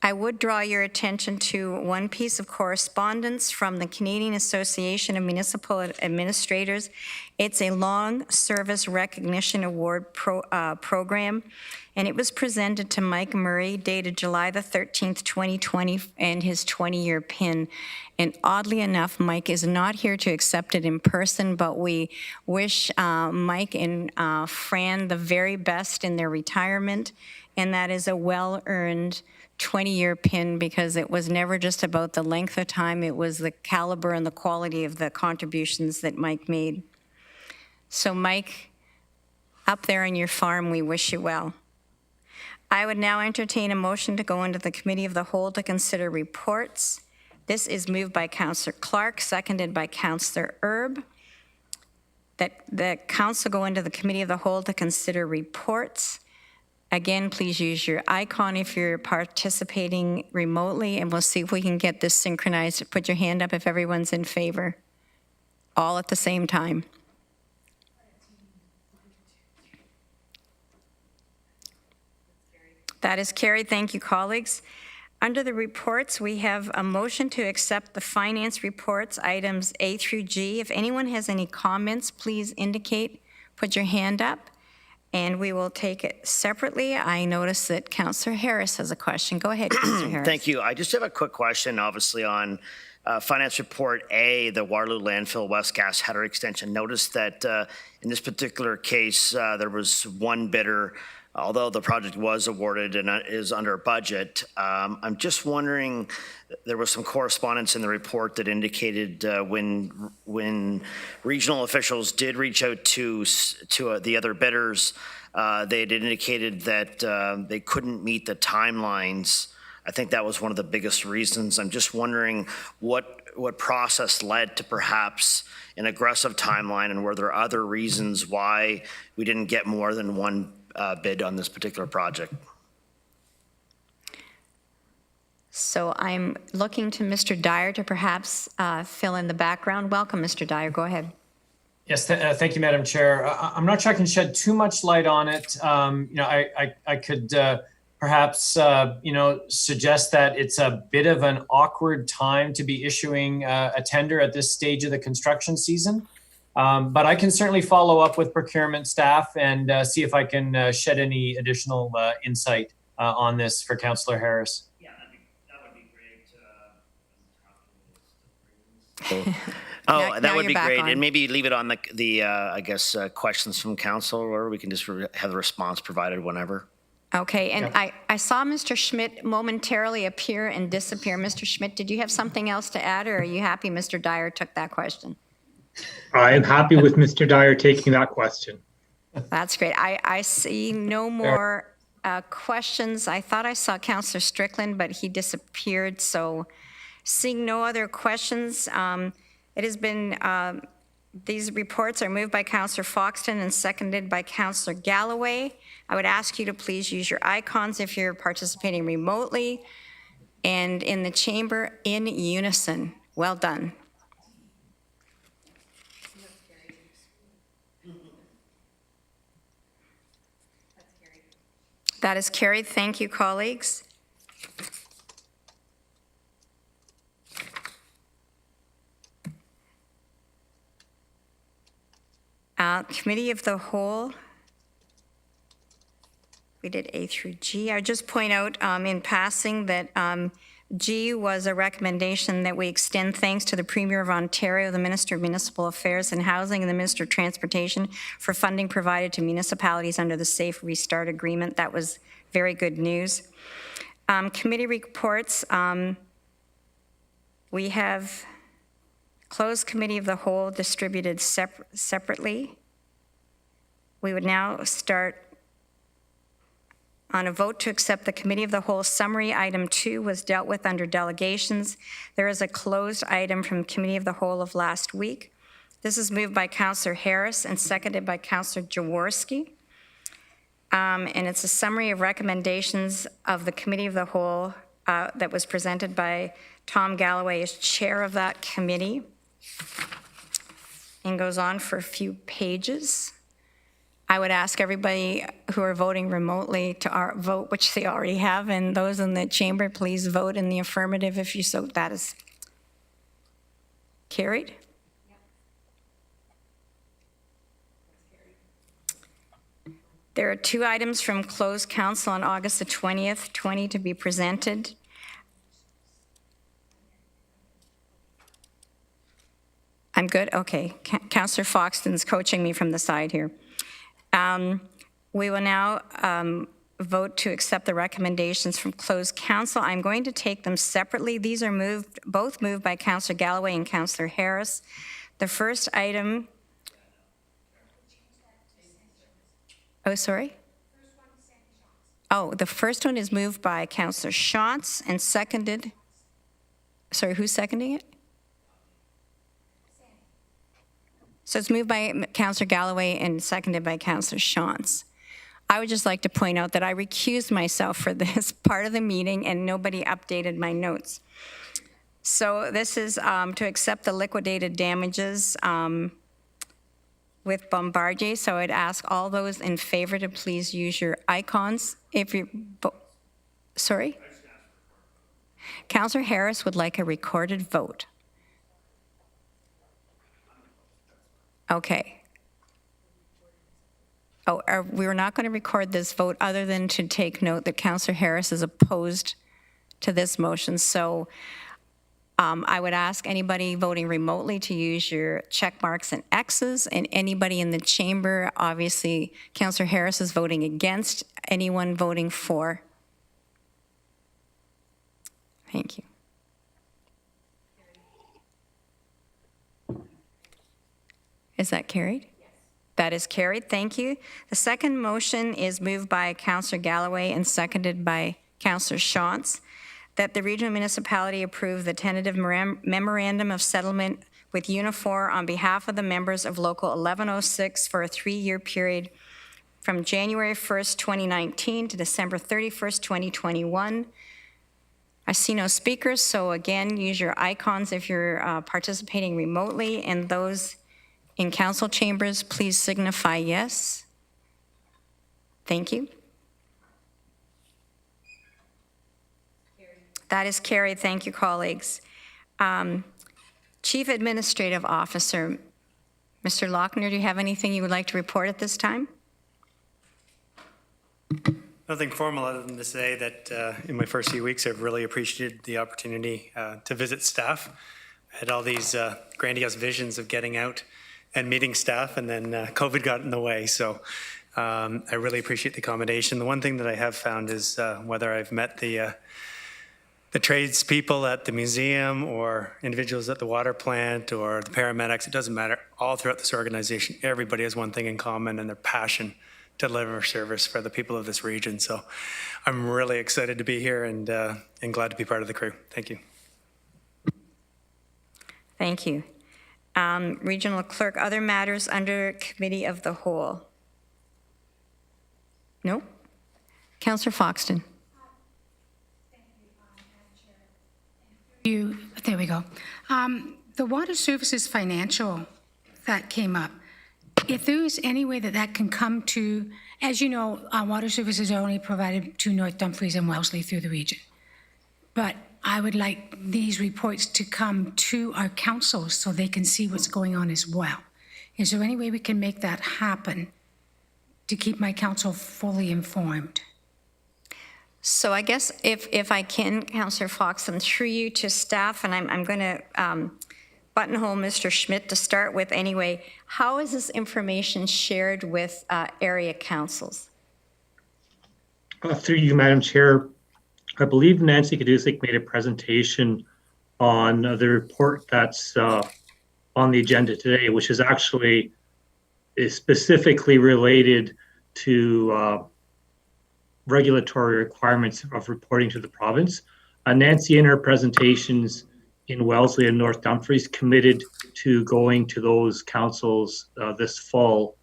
I would draw your attention to one piece of correspondence from the Canadian Association of Municipal Administrators. It's a long service recognition award program, and it was presented to Mike Murray, dated July the 13th, 2020, and his 20-year pin. And oddly enough, Mike is not here to accept it in person, but we wish Mike and Fran the very best in their retirement, and that is a well-earned 20-year pin, because it was never just about the length of time, it was the caliber and the quality of the contributions that Mike made. So Mike, up there on your farm, we wish you well. I would now entertain a motion to go into the Committee of the Whole to consider reports. This is moved by Councillor Clark, seconded by Councillor Erb, that the Council go into the Committee of the Whole to consider reports. Again, please use your icon if you're participating remotely, and we'll see if we can get this synchronized. Put your hand up if everyone's in favor. All at the same time. That is carried. Thank you, colleagues. Under the reports, we have a motion to accept the finance reports, items A through G. If anyone has any comments, please indicate, put your hand up, and we will take it separately. I notice that Councillor Harris has a question. Go ahead, Councillor Harris. Thank you. I just have a quick question, obviously, on Finance Report A, the Waterloo Landfill West Gas Header Extension. Notice that in this particular case, there was one bidder. Although the project was awarded and is under budget, I'm just wondering, there was some correspondence in the report that indicated when regional officials did reach out to the other bidders, they had indicated that they couldn't meet the timelines. I think that was one of the biggest reasons. I'm just wondering what process led to perhaps an aggressive timeline, and were there other reasons why we didn't get more than one bid on this particular project? So I'm looking to Mr. Dyer to perhaps fill in the background. Welcome, Mr. Dyer. Go ahead. Yes, thank you, Madam Chair. I'm not sure I can shed too much light on it. I could perhaps suggest that it's a bit of an awkward time to be issuing a tender at this stage of the construction season. But I can certainly follow up with procurement staff and see if I can shed any additional insight on this for Councillor Harris. Yeah, that would be great. That would be great. And maybe leave it on the questions from council, or we can just have the response provided whenever. Okay, and yeah. I saw Mr. Schmidt momentarily appear and disappear. Mr. Schmidt, did you have something else to add, or are you happy Mr. Dyer took that question? I am happy with Mr. Dyer taking that question. That's great. I see no more questions. I thought I saw Councillor Strickland, but he disappeared. So seeing no other questions, it has been, these reports are moved by Councillor Foxton and seconded by Councillor Galloway. I would ask you to please use your icons if you're participating remotely and in the chamber in unison. Well done. That is carried. Thank you, colleagues. Committee of the Whole. We did A through G. I would just point out in passing that G was a recommendation that we extend thanks to the Premier of Ontario, the Minister of Municipal Affairs and Housing, and the Minister of Transportation for funding provided to municipalities under the Safe Restart Agreement. That was very good news. Committee reports. We have closed Committee of the Whole distributed separately. We would now start on a vote to accept the Committee of the Whole summary. Item 2 was dealt with under delegations. There is a closed item from Committee of the Whole of last week. This is moved by Councillor Harris and seconded by Councillor Jaworski. And it's a summary of recommendations of the Committee of the Whole that was presented by Tom Galloway as chair of that committee, and goes on for a few pages. I would ask everybody who are voting remotely to vote, which they already have, and those in the chamber, please vote in the affirmative if you so. That is carried. There are 2 items from closed council on August the 20th, 20 to be presented. I'm good? Okay. Councillor Foxton's coaching me from the side here. We will now vote to accept the recommendations from closed council. I'm going to take them separately. These are both moved by Councillor Galloway and Councillor Harris. The first item. Oh, sorry? Oh, the first one is moved by Councillor Shantz and seconded. Sorry, who's seconding it? So it's moved by Councillor Galloway and seconded by Councillor Shantz. I would just like to point out that I recused myself for this part of the meeting and nobody updated my notes. So this is to accept the liquidated damages with Bombardier. So I'd ask all those in favor to please use your icons. If you, sorry? Councillor Harris would like a recorded vote. Okay. Oh, we're not going to record this vote other than to take note that Councillor Harris is opposed to this motion. So I would ask anybody voting remotely to use your check marks and X's, and anybody in the chamber, obviously Councillor Harris is voting against, anyone voting for. Thank you. Is that carried? Yes. That is carried. Thank you. The second motion is moved by Councillor Galloway and seconded by Councillor Shantz, that the regional municipality approve the tentative memorandum of settlement with Unifor on behalf of the members of Local 1106 for a 3-year period from January 1st, 2019 to December 31st, 2021. I see no speakers, so again, use your icons if you're participating remotely, and those in council chambers, please signify yes. Thank you. That is carried. Thank you, colleagues. Chief Administrative Officer, Mr. Lochner, do you have anything you would like to report at this time? Nothing formal other than to say that in my first few weeks, I've really appreciated the opportunity to visit staff. I had all these grandiose visions of getting out and meeting staff, and then COVID got in the way. So I really appreciate the accommodation. The one thing that I have found is whether I've met the tradespeople at the museum or individuals at the water plant or the paramedics, it doesn't matter. All throughout this organization, everybody has one thing in common, and their passion to deliver service for the people of this region. So I'm really excited to be here and glad to be part of the crew. Thank you. Thank you. Regional Clerk, other matters under Committee of the Whole? No? Councillor Foxton. There we go. The water services financial that came up, if there is any way that that can come to, as you know, water services are only provided to North Dumfries and Wellesley through the region. But I would like these reports to come to our councils so they can see what's going on as well. Is there any way we can make that happen to keep my council fully informed? So I guess if I can, Councillor Fox, and through you to staff, and I'm going to buttonhole Mr. Schmidt to start with anyway, how is this information shared with area councils? Through you, Madam Chair, I believe Nancy Kadusik made a presentation on the report that's on the agenda today, which is actually specifically related to regulatory requirements of reporting to the province. Nancy, in her presentations in Wellesley and North Dumfries, committed to going to those councils this fall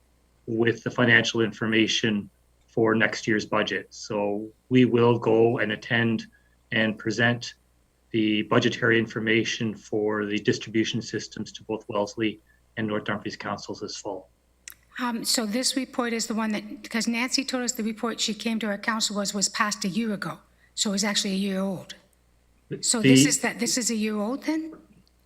with the financial information for next year's budget. So we will go and attend and present the budgetary information for the distribution systems to both Wellesley and North Dumfries councils this fall. So this report is the one that, because Nancy told us the report she came to our council was passed a year ago. So it was actually a year old. So this is a year old then?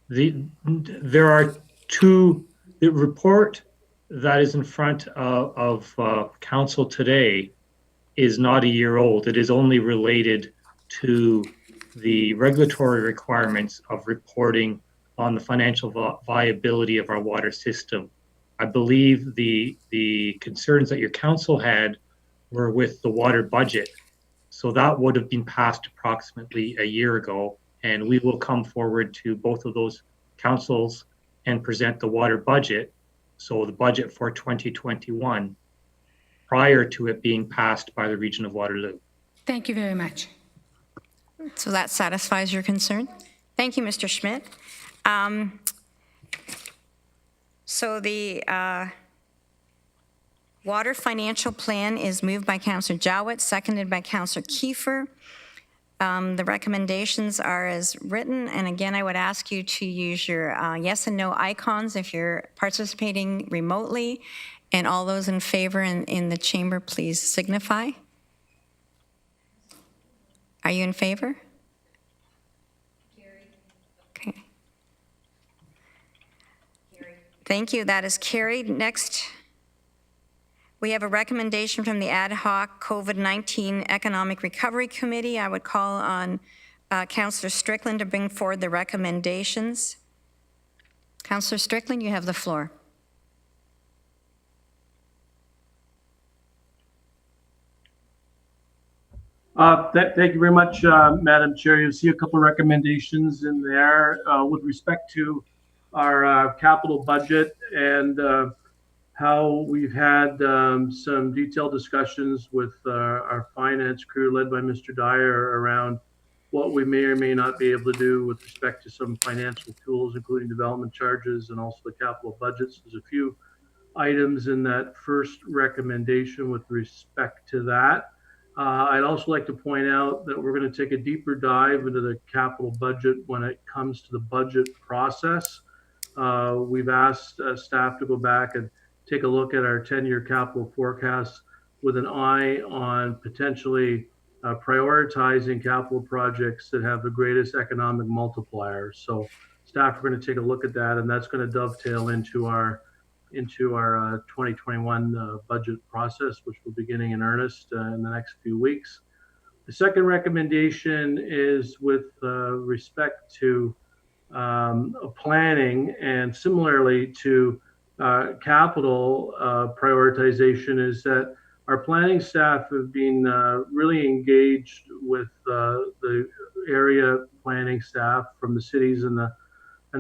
There are two, the report that is in front of council today is not a year old. It is only related to the regulatory requirements of reporting on the financial viability of our water system. I believe the concerns that your council had were with the water budget. So that would have been passed approximately a year ago, and we will come forward to both of those councils and present the water budget, so the budget for 2021, prior to it being passed by the region of Waterloo. Thank you very much. So that satisfies your concern? Thank you, Mr. Schmidt. So the Water financial plan is moved by Councillor Jowett, seconded by Councillor Kiefer. The recommendations are as written, and again, I would ask you to use your yes and no icons if you're participating remotely, and all those in favor in the chamber, please signify. Are you in favor? Okay. Thank you, that is carried. Next, we have a recommendation from the Ad Hoc COVID-19 Economic Recovery Committee. I would call on Councillor Strickland to bring forward the recommendations. Councillor Strickland, you have the floor. Thank you very much, Madam Chair. You'll see a couple of recommendations in there with respect to our capital budget and how we've had some detailed discussions with our finance crew led by Mr. Dyer around what we may or may not be able to do with respect to some financial tools, including development charges and also the capital budgets. There's a few items in that first recommendation with respect to that. I'd also like to point out that we're going to take a deeper dive into the capital budget when it comes to the budget process. We've asked staff to go back and take a look at our 10-year capital forecast with an eye on potentially prioritizing capital projects that have the greatest economic multipliers. So staff are going to take a look at that, and that's going to dovetail into our 2021 budget process, which we're beginning in earnest in the next few weeks. The second recommendation is with respect to planning, and similarly to capital prioritization, is that our planning staff have been really engaged with the area planning staff from the cities and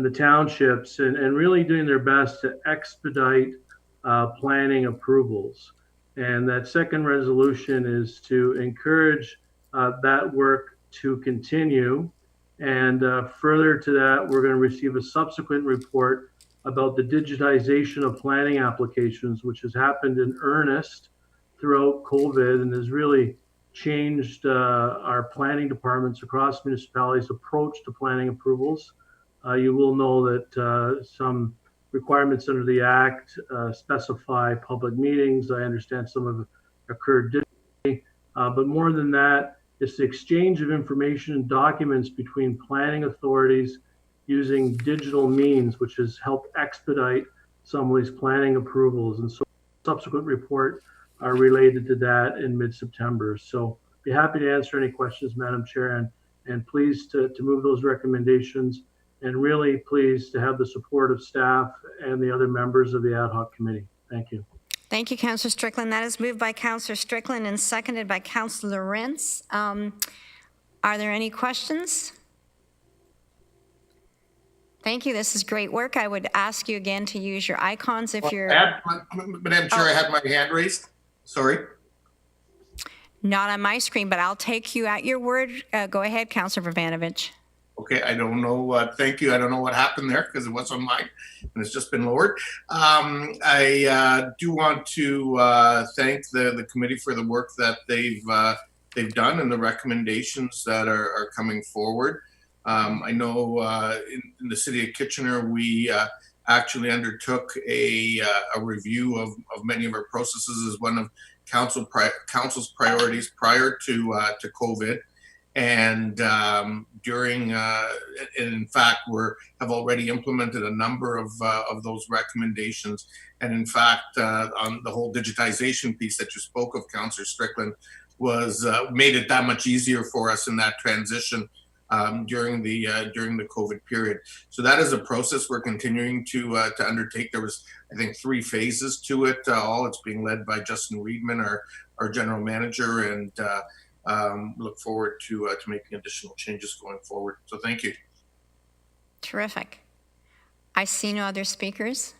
the townships, and really doing their best to expedite planning approvals. And that second resolution is to encourage that work to continue. And further to that, we're going to receive a subsequent report about the digitization of planning applications, which has happened in earnest throughout COVID and has really changed our planning departments across municipalities' approach to planning approvals. You will know that some requirements under the Act specify public meetings. I understand some have occurred digitally, but more than that, it's the exchange of information and documents between planning authorities using digital means, which has helped expedite some of these planning approvals. And so subsequent report are related to that in mid-September. So be happy to answer any questions, Madam Chair, and pleased to move those recommendations, and really pleased to have the support of staff and the other members of the ad hoc committee. Thank you. Thank you, Councillor Strickland. That is moved by Councillor Strickland and seconded by Councillor Lorentz. Are there any questions? Thank you. This is great work. I would ask you again to use your icons if you're... Madam Chair, I had my hand raised. Sorry. Not on my screen, but I'll take you at your word. Go ahead, Councillor Vrbanovich. Okay, I don't know. Thank you. I don't know what happened there because it was on mine and it's just been lowered. I do want to thank the committee for the work that they've done and the recommendations that are coming forward. I know in the city of Kitchener, we actually undertook a review of many of our processes as one of council's priorities prior to COVID. And during, and in fact, have already implemented a number of those recommendations. And in fact, on the whole digitization piece that you spoke of, Councillor Strickland, was made it that much easier for us in that transition during the COVID period. So that is a process we're continuing to undertake. There was, I think, 3 phases to it. All it's being led by Justin Reedman, our general manager, and look forward to making additional changes going forward. So thank you. Terrific. I see no other speakers.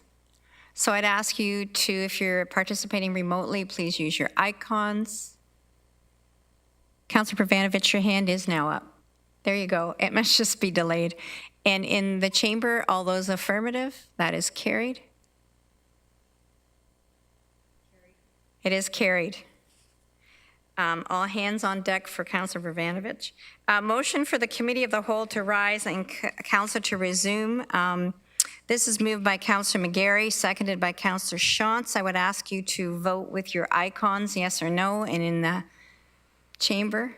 So I'd ask you to, if you're participating remotely, please use your icons. Councillor Vrbanovich, your hand is now up. There you go. It must just be delayed. And in the chamber, all those affirmative, that is carried. It is carried. All hands on deck for Councillor Vrvanovich. Motion for the Committee of the Whole to rise and Council to resume. This is moved by Councillor McGarry, seconded by Councillor Shantz. I would ask you to vote with your icons, yes or no, and in the chamber.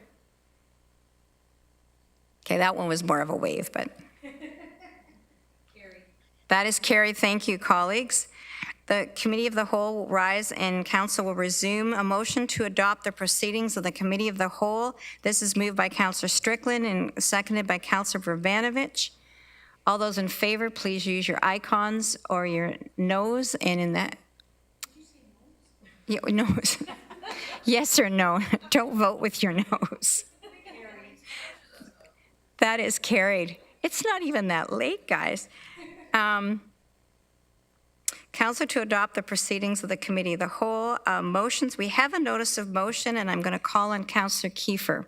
Okay, that one was more of a wave, but. That is carried. Thank you, colleagues. The Committee of the Whole will rise and Council will resume. A motion to adopt the proceedings of the Committee of the Whole. This is moved by Councillor Strickland and seconded by Councillor Vrvanovich. All those in favor, please use your icons or your nose, and in that. Yeah, nose. Yes or no. Don't vote with your nose. That is carried. It's not even that late, guys. Council to adopt the proceedings of the Committee of the Whole. Motions, we have a notice of motion, and I'm going to call on Councillor Kiefer.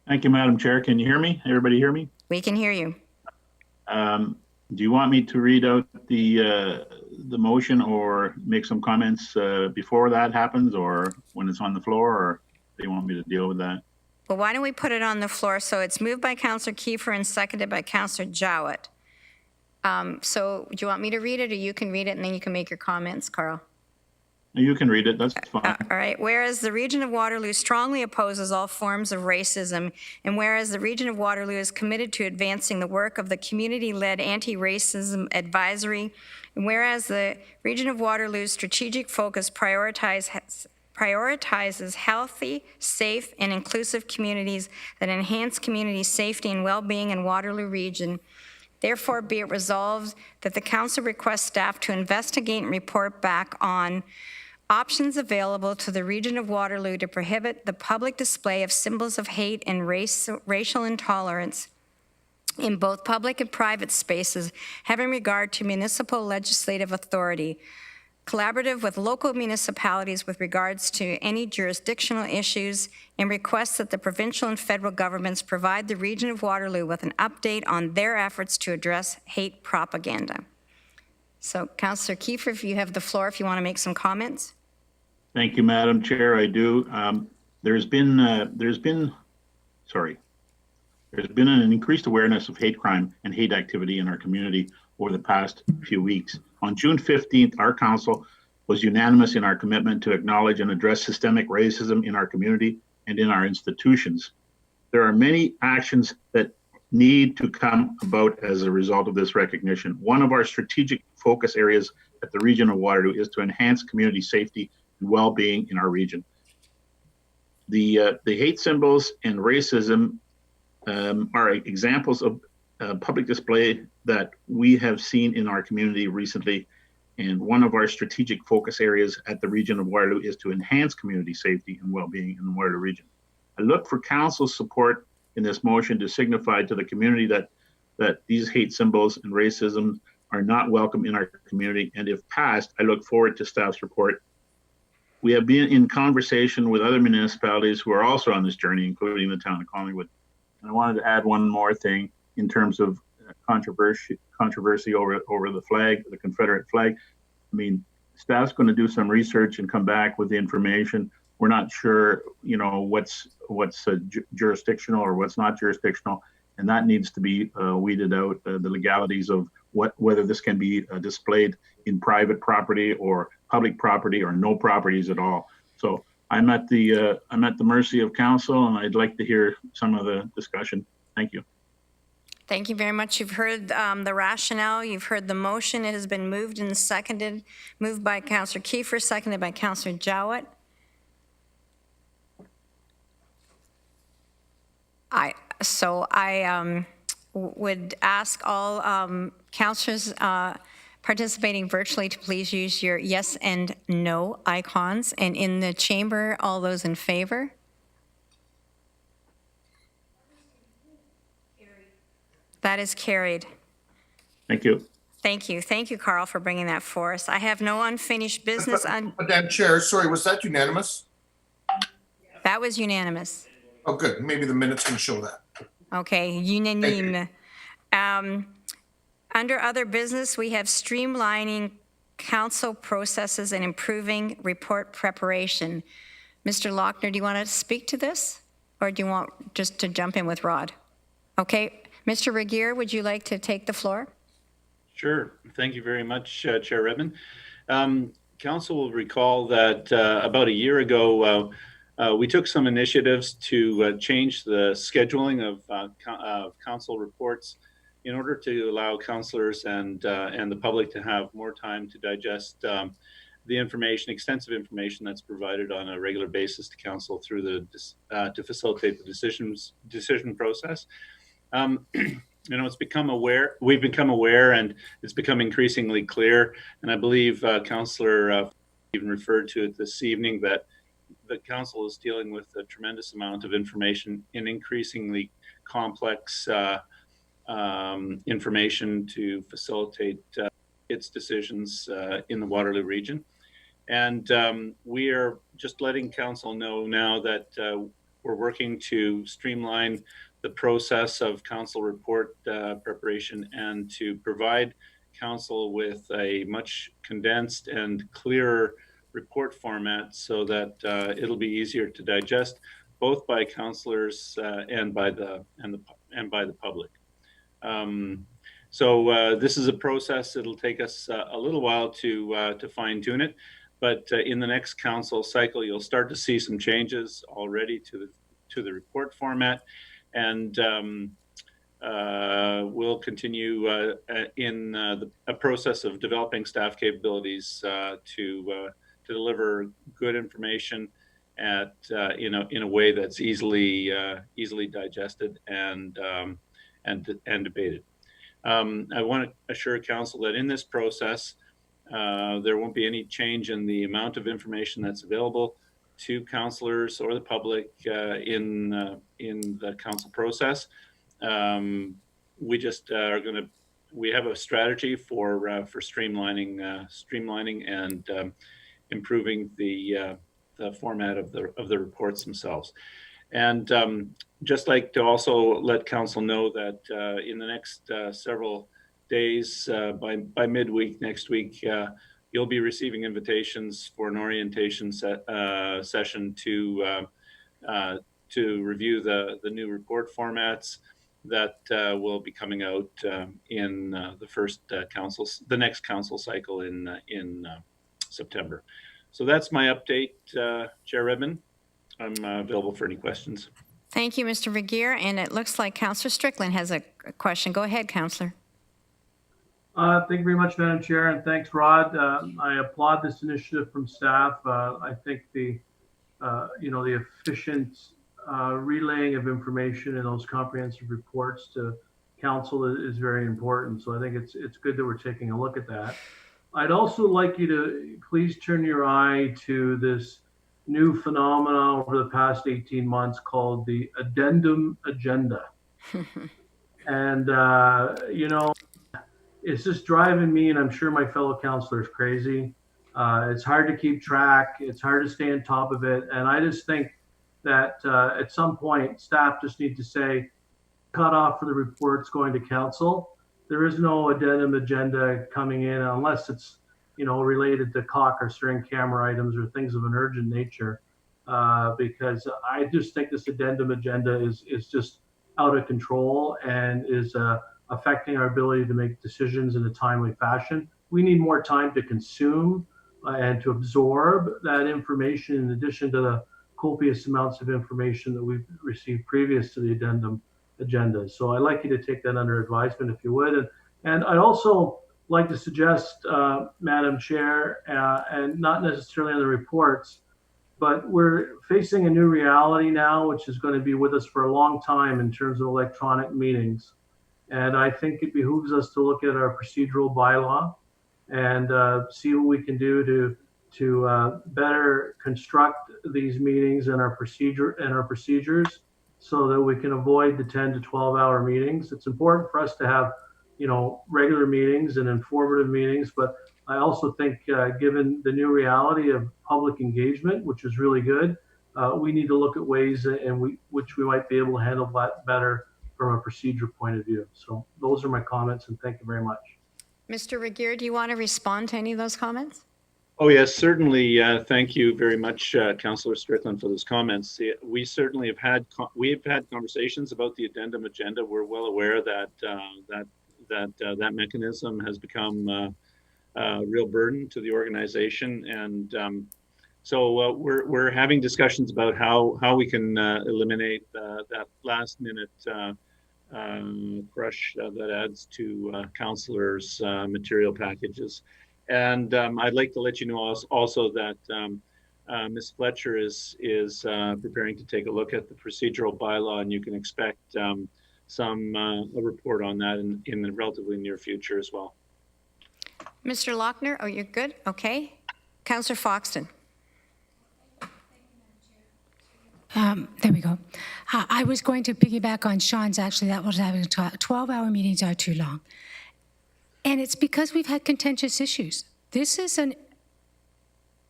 Thank you, Madam Chair. Can you hear me? Everybody hear me? We can hear you. Do you want me to read out the motion or make some comments before that happens, or when it's on the floor, or do you want me to deal with that? Well, why don't we put it on the floor? So it's moved by Councillor Kiefer and seconded by Councillor Jowett. So do you want me to read it, or you can read it and then you can make your comments, Carl? You can read it, that's fine. All right. Whereas the Region of Waterloo strongly opposes all forms of racism, and whereas the Region of Waterloo is committed to advancing the work of the community-led anti-racism advisory, and whereas the Region of Waterloo's strategic focus prioritizes healthy, safe, and inclusive communities that enhance community safety and well-being in Waterloo Region. Therefore, be it resolved that the Council requests staff to investigate and report back on options available to the Region of Waterloo to prohibit the public display of symbols of hate and racial intolerance in both public and private spaces, having regard to municipal legislative authority, collaborative with local municipalities with regards to any jurisdictional issues, and requests that the provincial and federal governments provide the Region of Waterloo with an update on their efforts to address hate propaganda. So, Councillor Kiefer, if you have the floor, if you want to make some comments. Thank you, Madam Chair. I do. There's been an increased awareness of hate crime and hate activity in our community over the past few weeks. On June 15th, our council was unanimous in our commitment to acknowledge and address systemic racism in our community and in our institutions. There are many actions that need to come about as a result of this recognition. One of our strategic focus areas at the Region of Waterloo is to enhance community safety and well-being in our region. The hate symbols and racism are examples of public display that we have seen in our community recently, and one of our strategic focus areas at the Region of Waterloo is to enhance community safety and well-being in the Waterloo region. I look for Council's support in this motion to signify to the community that these hate symbols and racism are not welcome in our community, and if passed, I look forward to staff's report. We have been in conversation with other municipalities who are also on this journey, including the town of Collingwood. And I wanted to add one more thing in terms of controversy over the flag, the Confederate flag. I mean, staff's going to do some research and come back with the information. We're not sure, what's jurisdictional or what's not jurisdictional, and that needs to be weeded out. The legalities of whether this can be displayed in private property or public property or no properties at all. So I'm at the mercy of council, and I'd like to hear some of the discussion. Thank you. Thank you very much. You've heard the rationale. You've heard the motion. It has been moved and seconded. Moved by Councillor Kiefer, seconded by Councillor Jowett. I would ask all councillors participating virtually to please use your yes and no icons. And in the chamber, all those in favor? That is carried. Thank you. Thank you. Thank you, Carl, for bringing that for us. I have no unfinished business. Madam Chair, sorry, was that unanimous? That was unanimous. Oh, good. Maybe the minutes can show that. Okay, unanime. Under other business, we have streamlining council processes and improving report preparation. Mr. Lochner, do you want to speak to this? Or do you want just to jump in with Rod? Okay. Mr. Regier, would you like to take the floor? Sure. Thank you very much, Chair Redman. Council will recall that about a year ago, we took some initiatives to change the scheduling of council reports in order to allow councillors and the public to have more time to digest the information, extensive information that's provided on a regular basis to council through the to facilitate the decision process. You know, we've become aware, and it's become increasingly clear. And I believe Councillor even referred to it this evening, that the council is dealing with a tremendous amount of information in increasingly complex information to facilitate its decisions in the Waterloo region. And we are just letting council know now that we're working to streamline the process of council report preparation and to provide council with a much condensed and clearer report format so that it'll be easier to digest both by councillors and by the public. So this is a process. It'll take us a little while to fine tune it, but in the next council cycle, you'll start to see some changes already to the report format. And we'll continue in a process of developing staff capabilities to deliver good information at in a way that's easily digested and debated. I want to assure council that in this process, there won't be any change in the amount of information that's available to councillors or the public in the council process. We just are going to. We have a strategy for streamlining and improving the format of the reports themselves. And just like to also let council know that in the next several days, by midweek next week, you'll be receiving invitations for an orientation session to review the new report formats that will be coming out in the next council cycle in September. So that's my update, Chair Redman. I'm available for any questions. Thank you, Mr. Regier. And it looks like Councillor Strickland has a question. Go ahead, Councillor. Thank you very much, Madam Chair, and thanks, Rod. I applaud this initiative from staff. I think the efficient relaying of information in those comprehensive reports to council is very important. So I think it's good that we're taking a look at that. I'd also like you to please turn your eye to this new phenomenon over the past 18 months called the addendum agenda. And, it's just driving me, and I'm sure my fellow councillors, crazy. It's hard to keep track. It's hard to stay on top of it. And I just think that at some point, staff just need to say, cut off for the reports going to council. There is no addendum agenda coming in unless it's, related to clock or string camera items or things of an urgent nature. Because I just think this addendum agenda is just out of control and is affecting our ability to make decisions in a timely fashion. We need more time to consume and to absorb that information in addition to the copious amounts of information that we've received previous to the addendum agenda. So I'd like you to take that under advisement if you would. And I'd also like to suggest, Madam Chair, and not necessarily on the reports, but we're facing a new reality now, which is going to be with us for a long time in terms of electronic meetings. And I think it behooves us to look at our procedural bylaw and see what we can do to better construct these meetings and our procedures so that we can avoid the 10 to 12-hour meetings. It's important for us to have, regular meetings and informative meetings, but I also think given the new reality of public engagement, which is really good, we need to look at ways in which we might be able to handle that better from a procedure point of view. So those are my comments, and thank you very much. Mr. Regier, do you want to respond to any of those comments? Oh, yes, certainly. Thank you very much, Councillor Strickland, for those comments. We certainly have had conversations about the addendum agenda. We're well aware that that mechanism has become a real burden to the organization, and so we're having discussions about how we can eliminate that last minute crush that adds to councillors' material packages. And I'd like to let you know also that Ms. Fletcher is preparing to take a look at the procedural bylaw, and you can expect a report on that in the relatively near future as well. Mr. Lochner, oh, you're good? Okay. Councillor Foxton. There we go. I was going to piggyback on Sean's, actually, that was having 12-hour meetings are too long. And it's because we've had contentious issues. This is an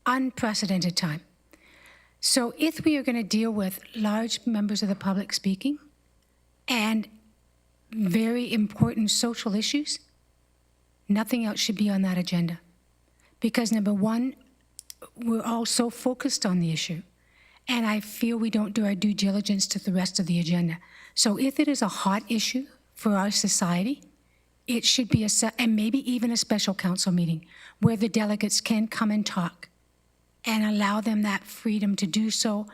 unprecedented time. So if we are going to deal with large members of the public speaking and very important social issues, nothing else should be on that agenda. Because number one, we're all so focused on the issue. And I feel we don't do our due diligence to the rest of the agenda. So if it is a hot issue for our society, it should be and maybe even a special council meeting where the delegates can come and talk and allow them that freedom to do so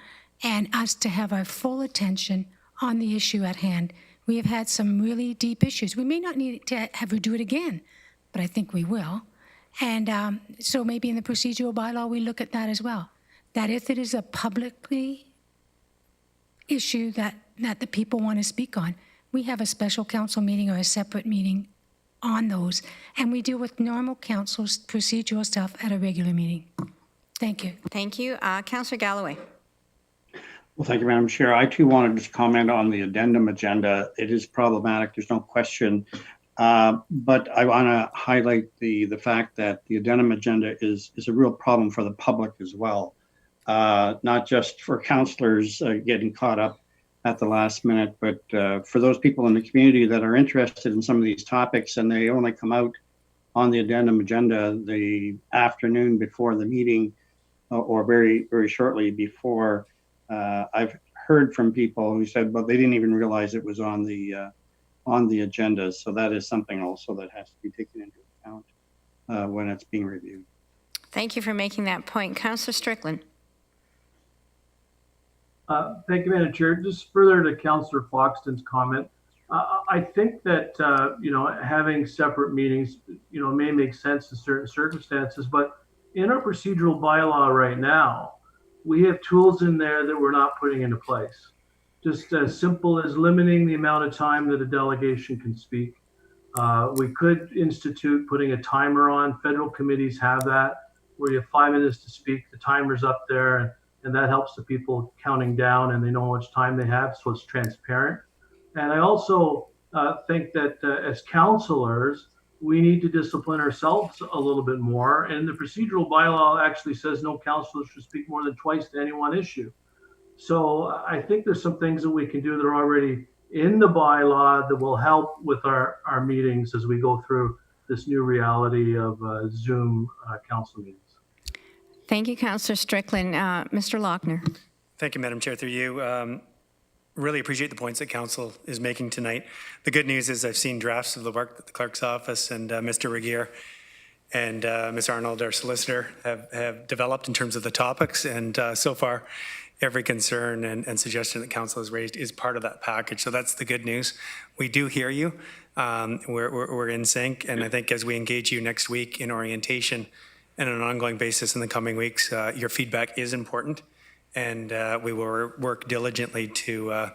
and us to have our full attention on the issue at hand. We have had some really deep issues. We may not need to have her do it again, but I think we will. And so maybe in the procedural bylaw, we look at that as well. That if it is a publicly issue that the people want to speak on, we have a special council meeting or a separate meeting on those, and we deal with normal council's procedural stuff at a regular meeting. Thank you. Thank you. Councillor Galloway. Well, thank you, Madam Chair. I too wanted to comment on the addendum agenda. It is problematic, there's no question. But I want to highlight the fact that the addendum agenda is a real problem for the public as well. Not just for councillors getting caught up at the last minute, but for those people in the community that are interested in some of these topics and they only come out on the addendum agenda the afternoon before the meeting or very, very shortly before. I've heard from people who said, well, they didn't even realize it was on the agenda. So that is something also that has to be taken into account when it's being reviewed. Thank you for making that point. Councillor Strickland. Thank you, Madam Chair. Just further to Councillor Foxton's comment, I think that having separate meetings, may make sense in certain circumstances. But in our procedural bylaw right now, we have tools in there that we're not putting into place. Just as simple as limiting the amount of time that a delegation can speak. We could institute putting a timer on. Federal committees have that, where you have 5 minutes to speak. The timer's up there. And that helps the people counting down and they know how much time they have, so it's transparent. And I also think that as councillors, we need to discipline ourselves a little bit more. And the procedural bylaw actually says no councillor should speak more than twice to any one issue. So I think there's some things that we can do that are already in the bylaw that will help with our meetings as we go through this new reality of Zoom council meetings. Thank you, Councillor Strickland. Mr. Lochner. Thank you, Madam Chair. Through you, really appreciate the points that Council is making tonight. The good news is I've seen drafts of the work that the Clerk's Office and Mr. Regier and Ms. Arnold, our solicitor, have developed in terms of the topics. And so far, every concern and suggestion that Council has raised is part of that package. So that's the good news. We do hear you. We're in sync. And I think as we engage you next week in orientation, and on an ongoing basis in the coming weeks, your feedback is important, and we will work diligently to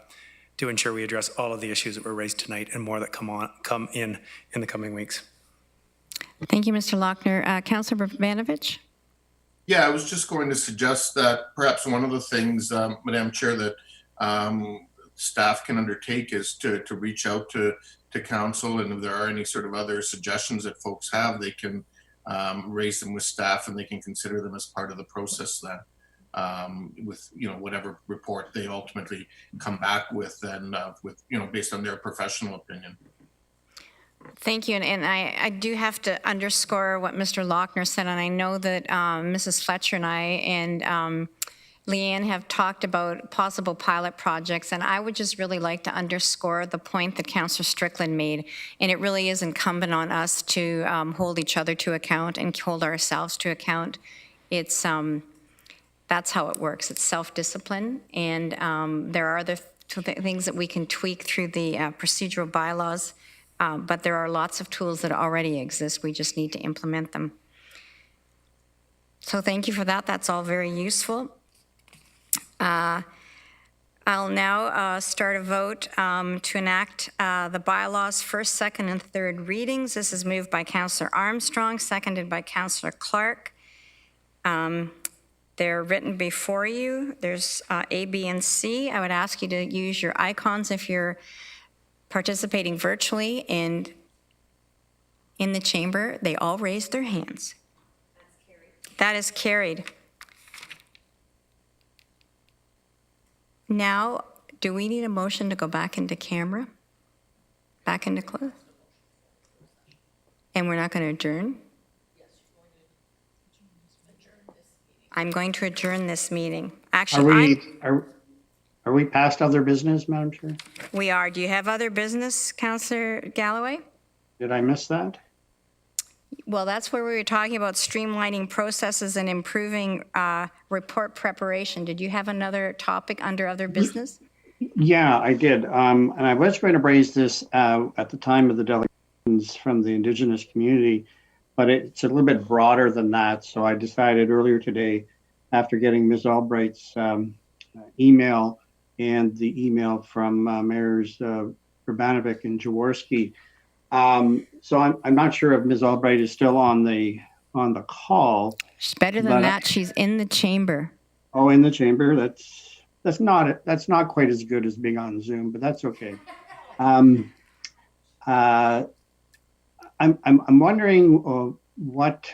ensure we address all of the issues that were raised tonight and more that come in the coming weeks. Thank you, Mr. Lochner. Councillor Bravanovich. Yeah, I was just going to suggest that perhaps one of the things, Madam Chair, that staff can undertake is to reach out to council, and if there are any sort of other suggestions that folks have, they can raise them with staff and they can consider them as part of the process then with whatever report they ultimately come back with and with based on their professional opinion. Thank you, and I do have to underscore what Mr. Lochner said, and I know that Mrs. Fletcher and I and Leanne have talked about possible pilot projects, and I would just really like to underscore the point that Councillor Strickland made, and it really is incumbent on us to hold each other to account and hold ourselves to account. It's that's how it works. It's self-discipline, and there are other things that we can tweak through the procedural bylaws, but there are lots of tools that already exist. We just need to implement them. So thank you for that. That's all very useful. I'll now start a vote to enact the bylaws first, second, and third readings. This is moved by Councillor Armstrong, seconded by Councillor Clark. They're written before you. There's A, B, and C. I would ask you to use your icons if you're participating virtually, and in the chamber, they all raised their hands. That is carried. Now, do we need a motion to go back into camera? Back into close? And we're not going to adjourn? I'm going to adjourn this meeting. Actually, Are we past other business, Madam Chair? we are. Do you have other business, Councillor Galloway? Did I miss that? Well, that's where we were talking about streamlining processes and improving report preparation. Did you have another topic under other business? Yeah, I did. And I was going to raise this at the time of the delegations from the Indigenous community, but it's a little bit broader than that. So I decided earlier today, after getting Ms. Albright's email and the email from Mayors Urbanovic and Jaworski. So I'm not sure if Ms. Albright is still on the call. She's better than that. She's in the chamber. Oh, in the chamber. That's not quite as good as being on Zoom, but that's okay. I'm wondering what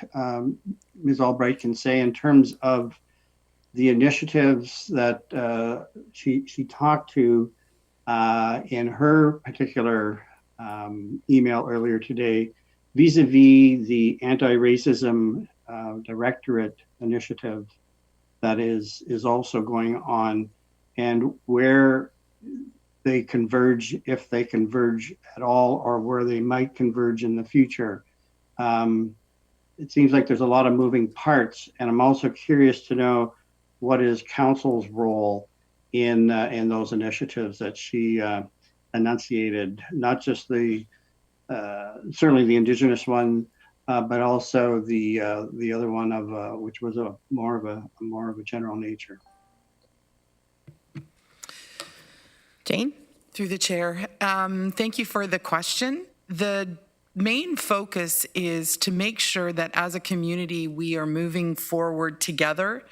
Ms. Albright can say in terms of the initiatives that she talked to in her particular email earlier today, vis-a-vis the anti-racism directorate initiative that is also going on, and where they converge, if they converge at all, or where they might converge in the future. It seems like there's a lot of moving parts, and I'm also curious to know what is Council's role in those initiatives that she enunciated, not just the certainly the Indigenous one, but also the other one of which was a more of a general nature. Jane? Through the chair. Thank you for the question. The main focus is to make sure that as a community we are moving forward together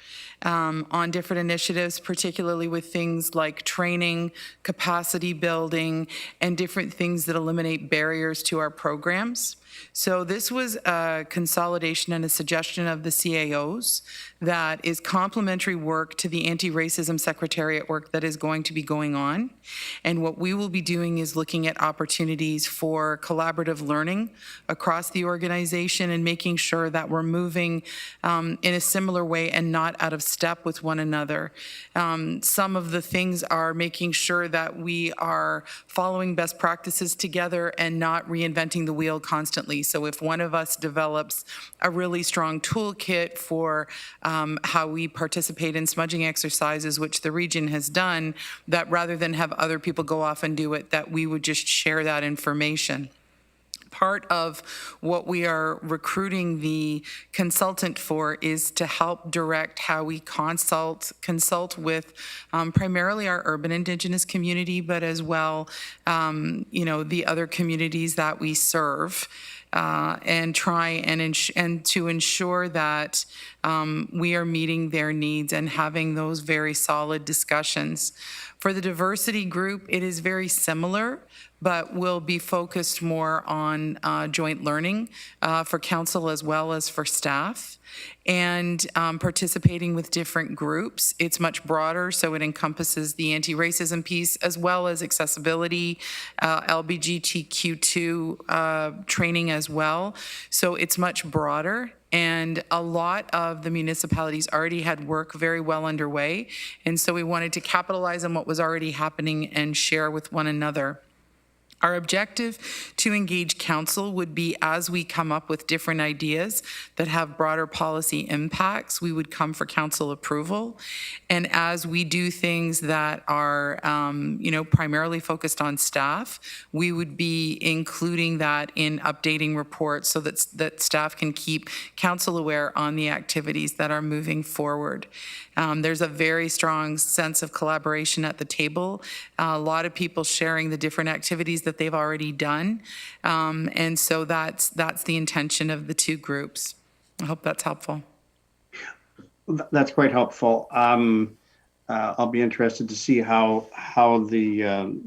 on different initiatives, particularly with things like training, capacity building, and different things that eliminate barriers to our programs. So this was a consolidation and a suggestion of the CAOs that is complementary work to the anti-racism secretariat work that is going to be going on. And what we will be doing is looking at opportunities for collaborative learning across the organization and making sure that we're moving in a similar way and not out of step with one another. Some of the things are making sure that we are following best practices together and not reinventing the wheel constantly. So if one of us develops a really strong toolkit for how we participate in smudging exercises, which the region has done, that rather than have other people go off and do it, that we would just share that information. Part of what we are recruiting the consultant for is to help direct how we consult with primarily our urban Indigenous community, but as well, the other communities that we serve. And try and to ensure that we are meeting their needs and having those very solid discussions. For the diversity group, it is very similar, but will be focused more on joint learning for council as well as for staff. and participating with different groups. It's much broader, so it encompasses the anti-racism piece as well as accessibility, LGBTQ2 training as well. So it's much broader. And a lot of the municipalities already had work very well underway. And so we wanted to capitalize on what was already happening and share with one another. Our objective to engage council would be, as we come up with different ideas that have broader policy impacts, we would come for council approval. And as we do things that are, primarily focused on staff, we would be including that in updating reports so that staff can keep council aware on the activities that are moving forward. There's a very strong sense of collaboration at the table. A lot of people sharing the different activities that they've already done. And so that's the intention of the two groups. I hope that's helpful. That's quite helpful. I'll be interested to see how the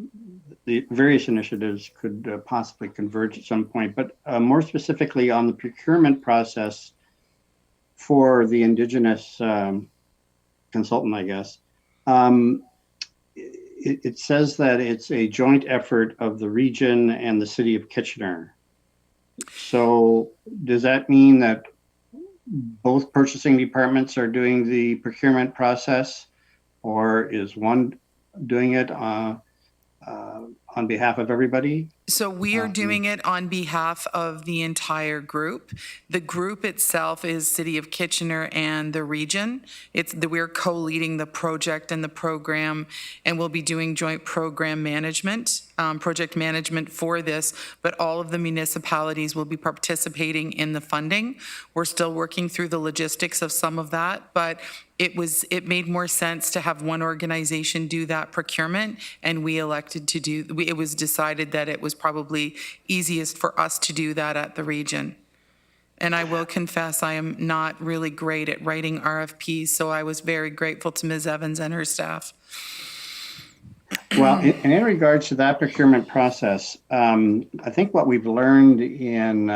various initiatives could possibly converge at some point. But more specifically on the procurement process for the Indigenous consultant, I guess. It says that it's a joint effort of the region and the city of Kitchener. So does that mean that both purchasing departments are doing the procurement process, or is one doing it on behalf of everybody? So we are doing it on behalf of the entire group. The group itself is City of Kitchener and the region. We're co-leading the project and the program, and we'll be doing joint program management, project management for this, but all of the municipalities will be participating in the funding. We're still working through the logistics of some of that, but it made more sense to have one organization do that procurement, and we elected to do, it was decided that it was probably easiest for us to do that at the region. And I will confess, I am not really great at writing RFPs, so I was very grateful to Ms. Evans and her staff. Well, in regards to that procurement process, I think what we've learned in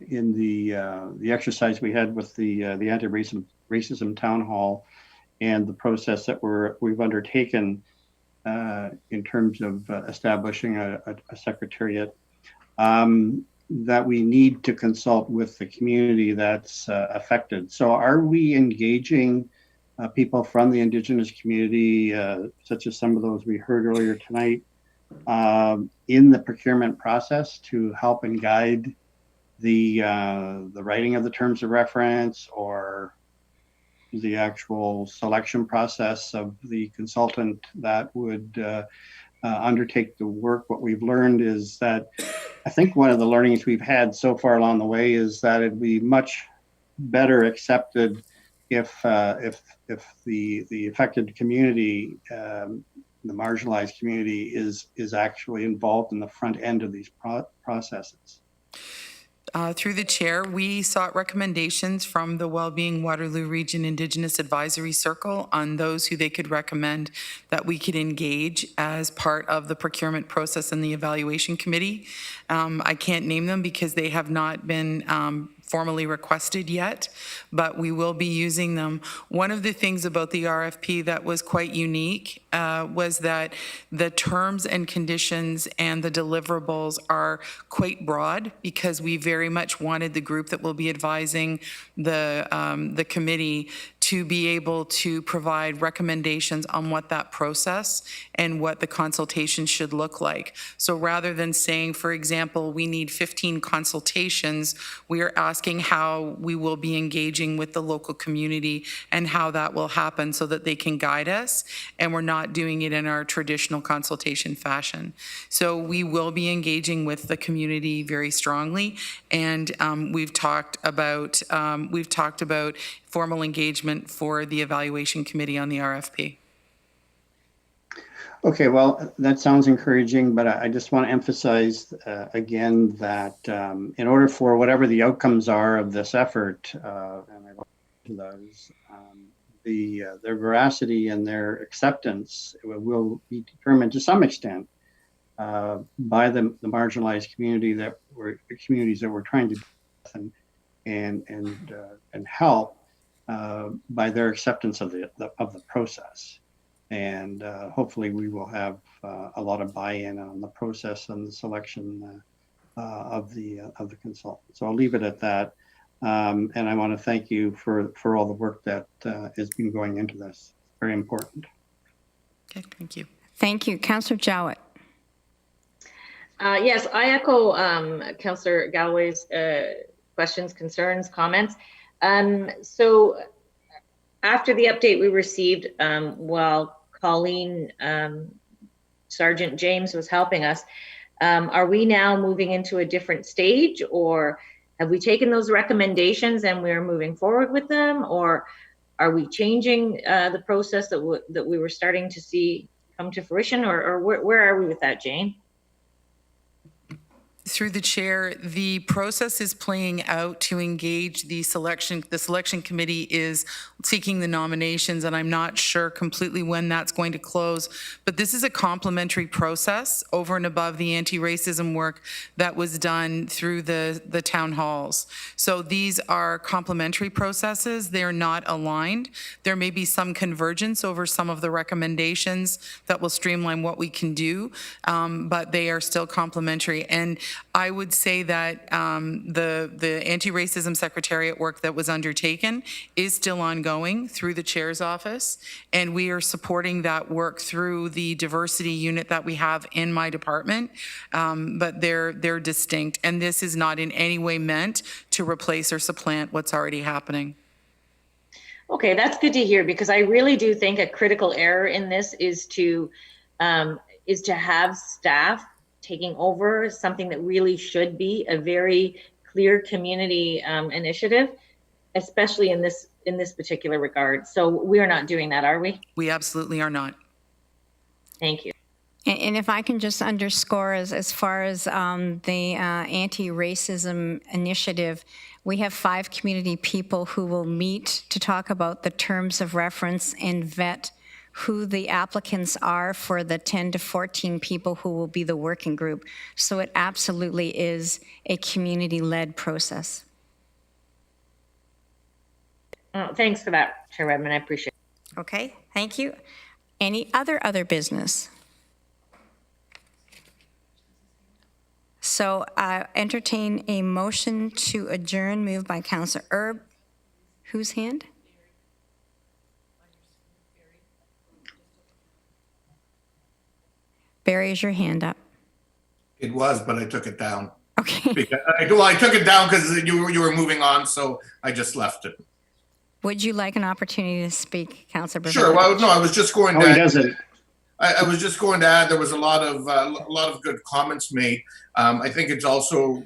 the exercise we had with the anti-racism town hall and the process that we've undertaken in terms of establishing a secretariat, that we need to consult with the community that's affected. So are we engaging people from the Indigenous community, such as some of those we heard earlier tonight, in the procurement process to help and guide the writing of the terms of reference or the actual selection process of the consultant that would undertake the work? What we've learned is that I think one of the learnings we've had so far along the way is that it'd be much better accepted if the affected community, the marginalized community, is actually involved in the front end of these processes. Through the chair, we sought recommendations from the Wellbeing Waterloo Region Indigenous Advisory Circle on those who they could recommend that we could engage as part of the procurement process and the evaluation committee. I can't name them because they have not been formally requested yet, but we will be using them. One of the things about the RFP that was quite unique was that the terms and conditions and the deliverables are quite broad, because we very much wanted the group that will be advising the committee to be able to provide recommendations on what that process and what the consultation should look like. So rather than saying, for example, we need 15 consultations, we are asking how we will be engaging with the local community and how that will happen so that they can guide us, and we're not doing it in our traditional consultation fashion. So we will be engaging with the community very strongly, and we've talked about formal engagement for the evaluation committee on the RFP. Okay, well, that sounds encouraging, but I just want to emphasize again that in order for whatever the outcomes are of this effort, and I look to those, their veracity and their acceptance will be determined to some extent by the marginalized communities that we're trying to. and help by their acceptance of the process. And hopefully we will have a lot of buy-in on the process and the selection of the consultant. So I'll leave it at that. And I want to thank you for all the work that has been going into this. Very important. Okay, thank you. Thank you. Councillor Jowett. Yes, I echo Councillor Galloway's questions, concerns, comments. So after the update we received while Colleen, Sergeant James was helping us, are we now moving into a different stage, or have we taken those recommendations and we're moving forward with them, or are we changing the process that we were starting to see come to fruition, or where are we with that, Jane? Through the chair, the process is playing out to engage the selection. The selection committee is seeking the nominations, and I'm not sure completely when that's going to close. But this is a complementary process over and above the anti-racism work that was done through the town halls. So these are complementary processes. They're not aligned. There may be some convergence over some of the recommendations that will streamline what we can do, but they are still complementary. And I would say that the anti-racism secretariat work that was undertaken is still ongoing through the chair's office, and we are supporting that work through the diversity unit that we have in my department, but they're distinct, and this is not in any way meant to replace or supplant what's already happening. Okay, that's good to hear, because I really do think a critical error in this is to have staff taking over something that really should be a very clear community initiative, especially in this particular regard. So we are not doing that, are we? We absolutely are not. Thank you. And if I can just underscore, as far as the anti-racism initiative, we have 5 community people who will meet to talk about the terms of reference and vet who the applicants are for the 10 to 14 people who will be the working group. So it absolutely is a community-led process. Oh, thanks for that, Chair Redman. I appreciate it. Okay, thank you. Any other business? So entertain a motion to adjourn, moved by Councillor Erb. Whose hand? Barry, is your hand up? It was, but I took it down. Okay. I took it down because you were moving on, so I just left it. Would you like an opportunity to speak, Councillor? Sure. Well, no, I was just going to. He doesn't. I was just going to add there was a lot of good comments made. I think it's also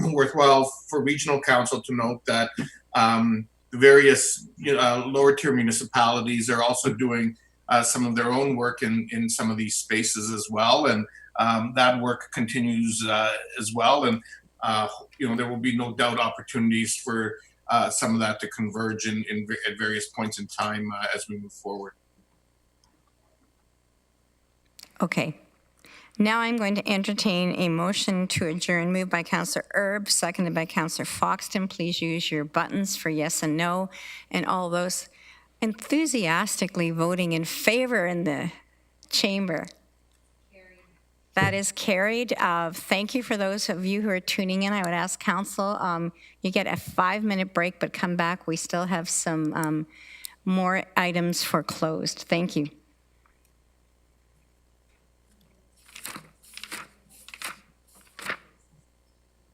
worthwhile for regional council to note that the various lower tier municipalities are also doing some of their own work in some of these spaces as well, and that work continues as well. And there will be no doubt opportunities for some of that to converge at various points in time as we move forward. Okay. Now I'm going to entertain a motion to adjourn, moved by Councillor Erb, seconded by Councillor Foxton. Please use your buttons for yes and no, and all those enthusiastically voting in favor in the chamber. Carried. That is carried. Thank you for those of you who are tuning in. I would ask council, you get a 5-minute break, but come back. We still have some more items for closed. Thank you.